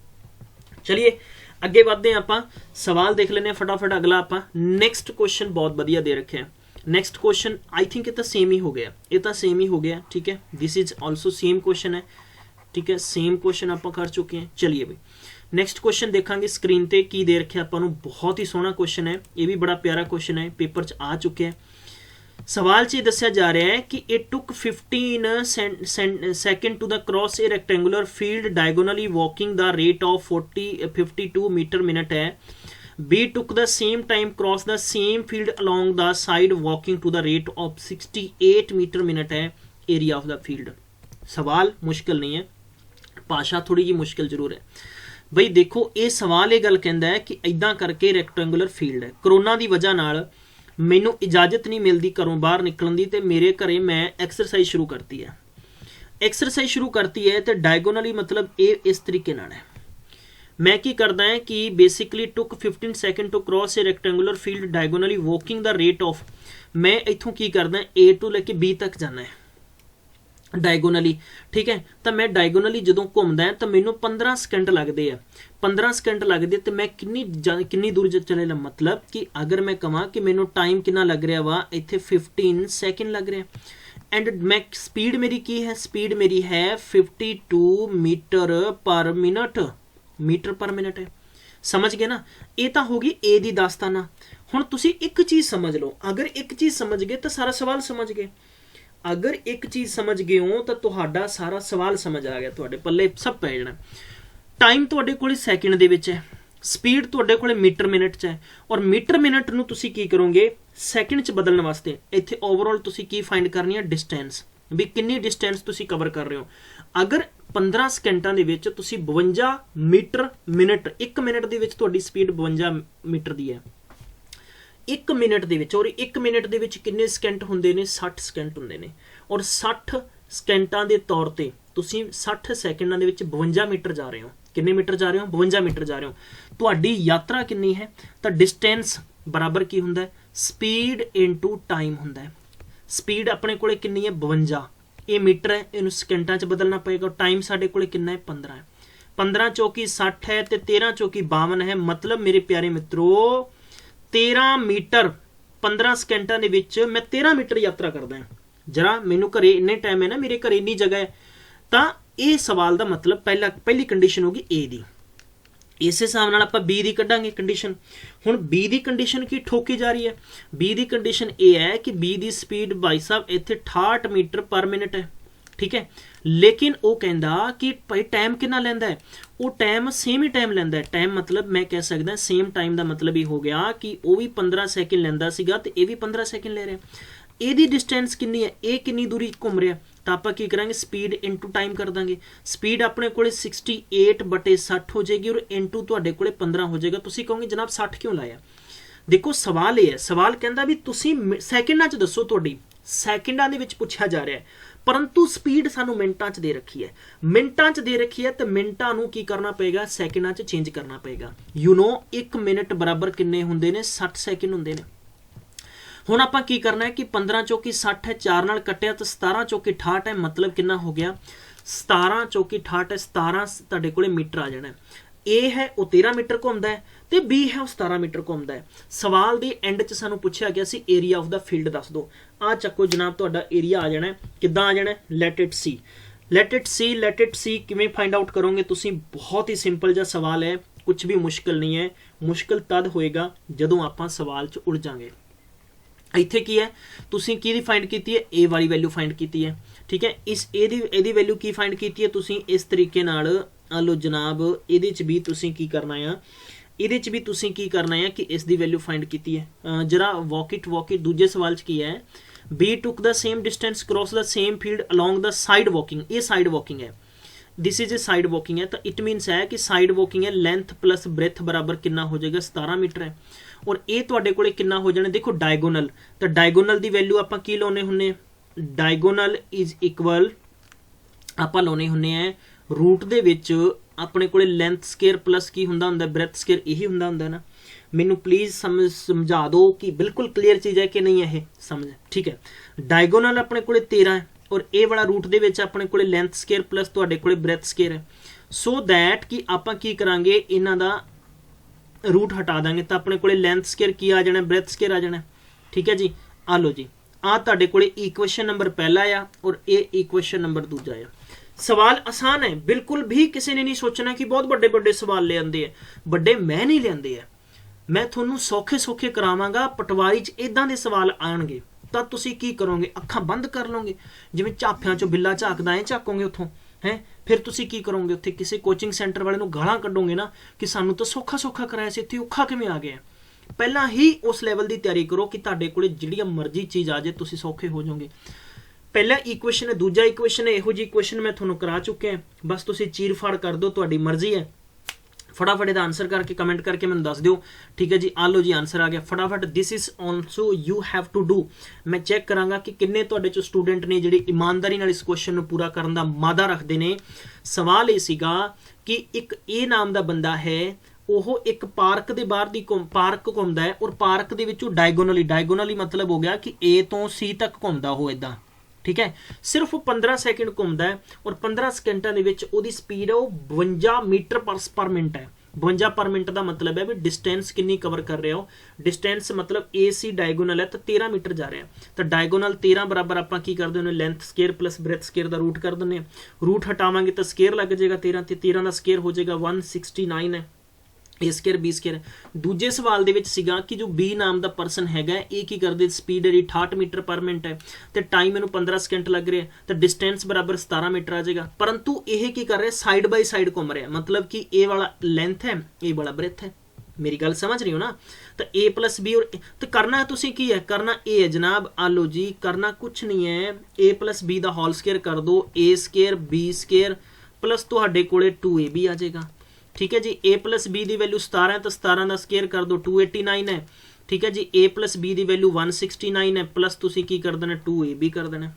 ਚਲਿਏ ਅੱਗੇ ਵਧਦੇ ਹਾਂ, ਆਪਾਂ ਸਵਾਲ ਦੇਖ ਲੈਂਦੇ ਹਾਂ ਫਟਾਫਟ। ਅਗਲਾ ਆਪਾਂ ਨੈਕਸਟ ਕੁਐਸਚਨ ਬਹੁਤ ਵਧੀਆ ਦੇ ਰੱਖਿਆ। ਨੈਕਸਟ ਕੁਐਸਚਨ ਆਈ ਥਿੰਕ ਇਹ ਤਾਂ ਸੇਮ ਹੀ ਹੋ ਗਿਆ, ਇਹ ਤਾਂ ਸੇਮ ਹੀ ਹੋ ਗਿਆ, ਠੀਕ ਹੈ। This is also same question ਹੈ, ਠੀਕ ਹੈ, ਸੇਮ ਕੁਐਸਚਨ ਆਪਾਂ ਕਰ ਚੁੱਕੇ ਹਾਂ। ਚਲਿਏ ਬਈ ਨੈਕਸਟ ਕੁਐਸਚਨ ਦੇਖਾਂਗੇ ਸਕਰੀਨ ਤੇ ਕੀ ਦੇ ਰੱਖਿਆ ਆਪਾਂ ਨੂੰ। ਬਹੁਤ ਹੀ ਸੋਹਣਾ ਕੁਐਸਚਨ ਹੈ, ਇਹ ਵੀ ਬੜਾ ਪਿਆਰਾ ਕੁਐਸਚਨ ਹੈ, ਪੇਪਰ 'ਚ ਆ ਚੁੱਕਿਆ ਹੈ। ਸਵਾਲ 'ਚ ਇਹ ਦੱਸਿਆ ਜਾ ਰਿਹਾ ਹੈ ਕਿ it took 15 seconds to the cross a rectangular field diagonally walking the rate of 52 meter/minute है। B took the same time cross the same field along the side walking to the rate of 68 meter/minute है। area of the field। सवाल मुश्किल नहीं है, भाषा थोड़ी जी मुश्किल जरूर है। बई देखो ये सवाल ये गल कहता है कि इदां करके रैक्टेंगुलर फील्ड है, करोना की वजह नाल ਮੈਨੂੰ ਇਜਾਜ਼ਤ ਨਹੀਂ ਮਿਲਦੀ ਘਰੋਂ ਬਾਹਰ ਨਿਕਲਣ ਦੀ, ਤੇ ਮੇਰੇ ਘਰੇ ਮੈਂ ਐਕਸਰਸਾਈਜ਼ ਸ਼ੁਰੂ ਕਰਤੀ ਹੈ। ਐਕਸਰਸਾਈਜ਼ ਸ਼ੁਰੂ ਕਰਤੀ ਹੈ ਤੇ ਡਾਇਗੋਨਲੀ ਮਤਲਬ ਇਹ ਇਸ ਤਰੀਕੇ ਨਾਲ ਹੈ। ਮੈਂ ਕੀ ਕਰਦਾ ਹੈ ਕਿ basically took 15 second to cross a rectangular field diagonally walking the rate of, ਮੈਂ ਇੱਥੋਂ ਕੀ ਕਰਦਾ A ਤੋਂ ਲੈ ਕੇ B ਤੱਕ ਜਾਣਾ ਹੈ ਡਾਇਗੋਨਲੀ, ਠੀਕ ਹੈ। ਤਾਂ ਮੈਂ ਡਾਇਗੋਨਲੀ ਜਦੋਂ ਘੁੰਮਦਾ ਤਾਂ ਮੈਨੂੰ 15 ਸਕਿੰਟ ਲੱਗਦੇ ਆ, 15 ਸਕਿੰਟ ਲੱਗਦੇ ਤੇ ਮੈਂ ਕਿੰਨੀ ਦੂਰ ਚਲੇ ਲਾ, ਮਤਲਬ ਕਿ ਅਗਰ ਮੈਂ ਕਹਾਂ ਕਿ ਮੈਨੂੰ ਟਾਈਮ ਕਿੰਨਾ ਲੱਗ ਰਿਹਾ ਵਾ, ਇੱਥੇ 15 ਸੈਕਿੰਡ ਲੱਗ ਰਿਹਾ। ਐਂਡ ਮੈਂ ਸਪੀਡ ਮੇਰੀ ਕੀ ਹੈ? ਸਪੀਡ ਮੇਰੀ ਹੈ 52 ਮੀਟਰ/ਮਿੰਟ, ਮੀਟਰ/ਮਿੰਟ ਹੈ। ਸਮਝ ਗਏ ਨਾ? ਇਹ ਤਾਂ ਹੋ ਗਈ A ਦੀ ਦਾਸਤਾਨਾ। ਹੁਣ ਤੁਸੀਂ ਇੱਕ ਚੀਜ਼ ਸਮਝ ਲਓ, ਅਗਰ ਇੱਕ ਚੀਜ਼ ਸਮਝ ਗਏ ਤਾਂ ਸਾਰਾ ਸਵਾਲ ਸਮਝ ਗਏ। ਅਗਰ ਇੱਕ ਚੀਜ਼ ਸਮਝ ਗਏ ਹੋ ਤਾਂ ਤੁਹਾਡਾ ਸਾਰਾ ਸਵਾਲ ਸਮਝ ਆ ਗਿਆ, ਤੁਹਾਡੇ ਪੱਲੇ ਸਭ ਪੈ ਜਾਣਾ। ਟਾਈਮ ਤੁਹਾਡੇ ਕੋਲ ਸੈਕਿੰਡ ਦੇ ਵਿੱਚ ਹੈ, ਸਪੀਡ ਤੁਹਾਡੇ ਕੋਲ ਮੀਟਰ/ਮਿੰਟ 'ਚ ਹੈ, ਔਰ ਮੀਟਰ/ਮਿੰਟ ਨੂੰ ਤੁਸੀਂ ਕੀ ਕਰੋਗੇ ਸੈਕਿੰਡ 'ਚ ਬਦਲਣ ਵਾਸਤੇ ਇੱਥੇ ਓਵਰਆਲ ਤੁਸੀਂ ਕੀ ਫਾਈਂਡ ਕਰਨੀ ਹੈ? ਡਿਸਟੈਂਸ, ਵੀ ਕਿੰਨੀ ਡਿਸਟੈਂਸ ਤੁਸੀਂ ਕਵਰ ਕਰ ਰਹੇ ਹੋ। ਅਗਰ 15 ਸਕਿੰਟਾਂ ਦੇ ਵਿੱਚ ਤੁਸੀਂ 52 ਮੀਟਰ/ਮਿੰਟ, 1 ਮਿੰਟ ਦੇ ਵਿੱਚ ਤੁਹਾਡੀ ਸਪੀਡ 52 ਮੀਟਰ ਦੀ ਹੈ 1 ਮਿੰਟ ਦੇ ਵਿੱਚ, ਔਰ 1 ਮਿੰਟ ਦੇ ਵਿੱਚ ਕਿੰਨੇ ਸਕਿੰਟ ਹੁੰਦੇ ਨੇ? 60 ਸਕਿੰਟ ਹੁੰਦੇ ਨੇ, ਔਰ 60 ਸਕਿੰਟਾਂ ਦੇ ਤੌਰ ਤੇ ਤੁਸੀਂ 60 ਸੈਕਿੰਡਾਂ ਦੇ ਵਿੱਚ 52 ਮੀਟਰ ਜਾ ਰਹੇ ਹੋ। ਕਿੰਨੇ ਮੀਟਰ ਜਾ ਰਹੇ ਹੋ? 52 ਮੀਟਰ ਜਾ ਰਹੇ ਹੋ। ਤੁਹਾਡੀ ਯਾਤਰਾ ਕਿੰਨੀ ਹੈ? ਤਾਂ ਡਿਸਟੈਂਸ ਬਰਾਬਰ ਕੀ ਹੁੰਦਾ ਹੈ? ਸਪੀਡ ਇਨਟੂ ਟਾਈਮ ਹੁੰਦਾ ਹੈ। ਸਪੀਡ ਆਪਣੇ ਕੋਲੇ ਕਿੰਨੀ ਹੈ? 52, ਇਹ ਮੀਟਰ ਹੈ, ਇਹਨੂੰ ਸਕਿੰਟਾਂ 'ਚ ਬਦਲਣਾ ਪਏਗਾ। ਟਾਈਮ ਸਾਡੇ ਕੋਲੇ ਕਿੰਨਾ ਹੈ? 15 ਹੈ। 15 ਚੌਕੀ 60 ਹੈ ਤੇ 13 ਚੌਕੀ 52 ਹੈ, ਮਤਲਬ ਮੇਰੇ ਪਿਆਰੇ ਮਿੱਤਰੋ 13 ਮੀਟਰ 15 ਸਕਿੰਟਾਂ ਦੇ ਵਿੱਚ ਮੈਂ 13 ਮੀਟਰ ਯਾਤਰਾ ਕਰਦਾ ਹਾਂ। ਜਰਾ ਮੈਨੂੰ ਘਰੇ ਇੰਨੇ ਟਾਈਮ ਹੈ ਨਾ, ਮੇਰੇ ਘਰੇ ਇੰਨੀ ਜਗ੍ਹਾ ਹੈ, ਤਾਂ ਇਹ ਸਵਾਲ ਦਾ ਮਤਲਬ ਪਹਿਲੀ ਕੰਡੀਸ਼ਨ ਹੋਗੀ A ਦੀ। ਇਸ ਹਿਸਾਬ ਨਾਲ ਆਪਾਂ B ਦੀ ਕੱਢਾਂਗੇ ਕੰਡੀਸ਼ਨ। ਹੁਣ B ਦੀ ਕੰਡੀਸ਼ਨ ਕੀ ਠੋਕੀ ਜਾ ਰਹੀ ਹੈ? B ਦੀ ਕੰਡੀਸ਼ਨ ਇਹ ਹੈ ਕਿ B ਦੀ ਸਪੀਡ ਭਾਈ ਸਾਹਿਬ ਇੱਥੇ 68 ਮੀਟਰ/ਮਿੰਟ ਹੈ, ਠੀਕ ਹੈ। ਲੇਕਿਨ ਉਹ ਕਹਿੰਦਾ ਕਿ ਭਾਈ ਟਾਈਮ ਕਿੰਨਾ ਲੈਂਦਾ ਹੈ? ਉਹ ਟਾਈਮ ਸੇਮ ਹੀ ਟਾਈਮ ਲੈਂਦਾ ਹੈ। ਟਾਈਮ ਮਤਲਬ ਮੈਂ ਕਹਿ ਸਕਦਾ ਸੇਮ ਟਾਈਮ ਦਾ ਮਤਲਬ ਇਹ ਹੋ ਗਿਆ ਕਿ ਉਹ ਵੀ 15 ਸੈਕਿੰਡ ਲੈਂਦਾ ਸੀਗਾ ਤੇ ਇਹ ਵੀ 15 ਸੈਕਿੰਡ ਲੈ ਰਿਹਾ। ਇਹਦੀ ਡਿਸਟੈਂਸ ਕਿੰਨੀ ਹੈ? ਇਹ ਕਿੰਨੀ ਦੂਰੀ ਘੁੰਮ ਰਿਹਾ? ਤਾਂ ਆਪਾਂ ਕੀ ਕਰਾਂਗੇ? ਸਪੀਡ ਇਨਟੂ ਟਾਈਮ ਕਰ ਦਾਂਗੇ। ਸਪੀਡ ਆਪਣੇ ਕੋਲੇ 68/60 ਹੋ ਜਾਏਗੀ, ਔਰ ਇਨਟੂ ਤੁਹਾਡੇ ਕੋਲੇ 15 ਹੋ ਜਾਏਗਾ। ਤੁਸੀਂ ਕਹੋਗੇ ਜਨਾਬ 60 ਕਿਉਂ ਲਾਇਆ? ਦੇਖੋ ਸਵਾਲ ਇਹ ਹੈ, ਸਵਾਲ ਕਹਿੰਦਾ ਵੀ ਤੁਸੀਂ ਸੈਕਿੰਡਾਂ 'ਚ ਦੱਸੋ, ਤੁਹਾਡੀ ਸੈਕਿੰਡਾਂ ਦੇ ਵਿੱਚ ਪੁੱਛਿਆ ਜਾ ਰਿਹਾ ਹੈ, ਪਰੰਤੂ ਸਪੀਡ ਸਾਨੂੰ ਮਿੰਟਾਂ 'ਚ ਦੇ ਰੱਖੀ ਹੈ। ਮਿੰਟਾਂ 'ਚ ਦੇ ਰੱਖੀ ਹੈ ਤੇ ਮਿੰਟਾਂ ਨੂੰ ਕੀ ਕਰਨਾ ਪਏਗਾ? ਸੈਕਿੰਡਾਂ 'ਚ ਚੇਂਜ ਕਰਨਾ ਪਏਗਾ। ਯੂ ਨੋ 1 ਮਿੰਟ ਬਰਾਬਰ ਕਿੰਨੇ ਹੁੰਦੇ ਨੇ? 60 ਸੈਕਿੰਡ ਹੁੰਦੇ ਨੇ। ਹੁਣ ਆਪਾਂ ਕੀ ਕਰਨਾ ਹੈ ਕਿ 15 ਚੌਕੀ 60 ਹੈ, 4 ਨਾਲ ਕੱਟਿਆ ਤਾਂ 17 ਚੌਕੀ 68 ਹੈ, ਮਤਲਬ ਕਿੰਨਾ ਹੋ ਗਿਆ? 17 ਚੌਕੀ 68 ਹੈ, 17 ਤੁਹਾਡੇ ਕੋਲੇ ਮੀਟਰ ਆ ਜਾਣਾ। A ਹੈ ਉਹ 13 ਮੀਟਰ ਘੁੰਮਦਾ ਹੈ ਤੇ B ਹੈ ਉਹ 17 ਮੀਟਰ ਘੁੰਮਦਾ ਹੈ। ਸਵਾਲ ਦੇ ਐਂਡ 'ਚ ਸਾਨੂੰ ਪੁੱਛਿਆ ਗਿਆ ਸੀ ਏਰੀਆ ਆਫ ਦਾ ਫੀਲਡ ਦੱਸ ਦਿਓ। ਆ ਚੱਕੋ ਜਨਾਬ ਤੁਹਾਡਾ ਏਰੀਆ ਆ ਜਾਣਾ। ਕਿੱਦਾਂ ਆ ਜਾਣਾ? Let it see, let it see. ਕਿਵੇਂ ਫਾਈਂਡ ਆਊਟ ਕਰੋਗੇ ਤੁਸੀਂ? ਬਹੁਤ ਹੀ ਸਿੰਪਲ ਜਿਹਾ ਸਵਾਲ ਹੈ, ਕੁਝ ਵੀ ਮੁਸ਼ਕਿਲ ਨਹੀਂ ਹੈ। ਮੁਸ਼ਕਿਲ ਤਦ ਹੋਏਗਾ ਜਦੋਂ ਆਪਾਂ ਸਵਾਲ 'ਚ ਉਲਝਾਂਗੇ। ਇੱਥੇ ਕੀ ਹੈ, ਤੁਸੀਂ ਕਿਹਦੀ ਫਾइंड ਕੀਤੀ ਹੈ, ए वाली वैल्यू फाइंड की है। ठीक है, इस ਇਹਦੀ वैल्यू की फाइंड की है ਤੁਸੀਂ इस तरीके नाल लो जनाब। ਇਹਦੇ ਚ भी ਤੁਸੀਂ ਕੀ करना है, ਇਹਦੇ ਚ भी ਤੁਸੀਂ ਕੀ करना है कि इस दी वैल्यू फाइंड की है। जरा वॉकिट दूजे सवाल च की है, B took the same distance cross the same field along the side walking। ये साइड वॉकिंग है, this is a side walking है, तो इट मीनस है कि साइड वॉकिंग है, लेंथ प्लस ब्रेथ बराबर कितना हो जाएगा 17 मीटर है। और ये तुहाडे कोले कितना हो जाना, देखो डायगोनल, तो डायगोनल की वैल्यू आपां की लाउने हुन्ने, डायगोनल इज इक्वल आपां लाउने हुन्ने हैं रूट दे विच अपने कोले लेंथ स्केयर प्लस की हुंदा हुंदा ब्रेथ स्केयर, यही हुंदा हुंदा ना। मैनू प्लीज़ समझा दो कि बिल्कुल क्लीयर चीज़ है कि नहीं है ये समझ। ठीक है, डायगोनल अपने कोले 13 है और ये वाला रूट दे विच अपने कोले लेंथ स्केयर प्लस तुहाडे कोले ब्रेथ स्केयर है। सो दैट कि आपां की करांगे, इन्हां दा रूट हटा देंगे तो अपने कोले लेंथ स्केयर की आ जाना, ब्रेथ स्केयर आ जाना। ठीक है जी, आ लो जी, आ तुहाडे कोले इक्वेशन नंबर पहला आ और ये इक्वेशन नंबर दूजा आ। सवाल आसान है, बिल्कुल भी किसी ने नहीं सोचना कि बहुत बड़े बड़े सवाल ले आंदे है, बड़े मैं नहीं लेंदे है, मैं थोनू सौखे सौखे करावांगा। पटवारी च इदां दे सवाल आउणगे तां तुसीं की करोगे, अखां बंद कर लोगे, जिवें झाफियां चों बिल्ला झाकदा ऐ झाकोगे उत्थों है। फिर तुसीं की करोगे, उत्थे किसी कोचिंग सेंटर वाले नूं गालां कड्डोगे ना कि सानू तो सौखा सौखा कराया सी, इत्थे औखा किवें आ गया। पहलां ही उस लैवल की तैयारी करो कि तुहाडे कोले जिहड़ी मर्जी चीज़ आ जाए तुसीं सौखे हो जाओगे। पहला इक्वेशन है, दूजा इक्वेशन है, इहो जी इक्वेशन मैं थोनू करा चुके हैं, बस तुसीं चीर फाड़ कर दो, तुहाडी मर्जी है। फटाफट इसका आंसर करके कमेंट करके मैं दस दो। ठीक है जी, आ लो जी आंसर आ गया फटाफट। This is also you have to do. मैं चैक करांगा कि किन्ने तुहाडे चो स्टूडेंट ने जिहड़े ईमानदारी नाल इस क्वेश्चन नूं पूरा करन दा मादा रखदे ने। सवाल ये सीगा कि एक ए नाम दा बंदा है, ਉਹ एक पार्क के बाहर दी पार्क घूमदा है और पार्क दे विचों डायगोनली मतलब हो गया कि ए तो सी तक घूमदा हो इदां। ठीक है, सिर्फ 15 सैकेंड घूमदा है और 15 सैकेंडां दे विच ओहदी स्पीड है 52 मीटर पर मिनट है। 52 पर मिनट का मतलब है भी डिस्टेंस कितनी कवर कर रहे हो। डिस्टेंस मतलब ए सी डायगोनल है तो 13 मीटर जा रहे हैं, तो डायगोनल 13 बराबर आप की कर दें length square plus breadth square का रूट कर दें। रूट हटावांगे तो स्केयर लग जाएगा 13 ते 13 का स्केयर हो जाएगा 169 है। ए स्केयर बी स्केयर। दूजे सवाल दे विच सीगा कि जो बी नाम दा पर्सन हैगा ये की करदे, स्पीड है 68 मीटर पर मिनट है तो टाइम इनू 15 सेकंड लग रहे हैं, तो डिस्टेंस बराबर 17 मीटर आ जाएगा। परंतु यह की कर रहे साइड बाय साइड घूम रहे हैं, मतलब कि ए वाला लेंथ है ए वाला ब्रेथ है। मेरी गल समझ रही हो ना। तो ए प्लस बी और तो करना तुसी की है, करना ए है जनाब। आलो जी, करना कुछ नहीं है, ए प्लस बी दा होल स्केयर कर दो, ए स्केयर बी स्केयर प्लस तुहाडे कोले 2ab आ जाएगा। ठीक है जी, ए प्लस बी की वैल्यू 17 है तो 17 का स्केयर कर दो 289 है। ठीक है जी, ए प्लस बी की वैल्यू 169 है प्लस तुसी की कर देना 2ab कर देना।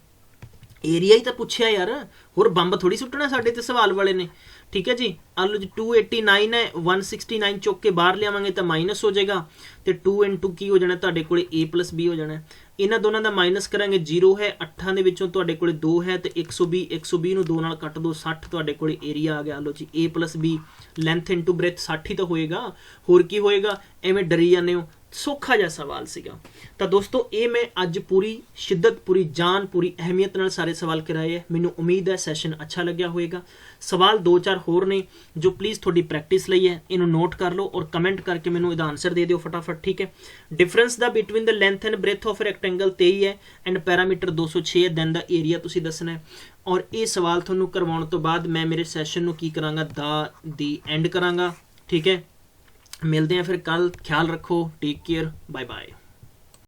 एरिया ही तो पूछया यार, होर बंब थोड़ी सुट्टना साडे ते सवाल वाले ने। ठीक है जी, आलो जी 289 है 169 चुक के बाहर लियावांगे तो माइनस हो जाएगा, तो 2 इंटू की हो जाना तुहाडे कोले ए प्लस बी हो जाना। इन्हां दोनों का माइनस करांगे 0 है, 8 दे विचों तुहाडे कोले 2 है तो 120 नूं 2 नाल कट दो 60 तुहाडे कोले एरिया आ गया। लो जी a plus b length into breadth 60 ही तो होएगा, होर की होएगा, एवें डरी जाने हो। सौखा जिहा सवाल सीगा। तो दोस्तों ये मैं अज पूरी शिद्दत पूरी जान पूरी अहमियत नाल सारे सवाल कराए है। मैनूं उम्मीद है सैशन अच्छा लग्या होएगा। सवाल 2-4 होर ने जो प्लीज़ थोड़ी प्रैक्टिस लई है, इन्हूं नोट कर लो और कमेंट करके मैनूं इहदा आंसर दे दिओ फटाफट। ठीक है, difference the between the length and breadth of rectangle 23 है एंड पैरामीटर 206 है, दैन द एरिया तुसीं दसना है। और ये सवाल तुहानूं करवाउण तो बाद मैं मेरे सैशन नूं की करांगा दी एंड करांगा। ठीक है, मिलते हैं फिर कल। ख्याल रखो, टेक केयर, बाय बाय।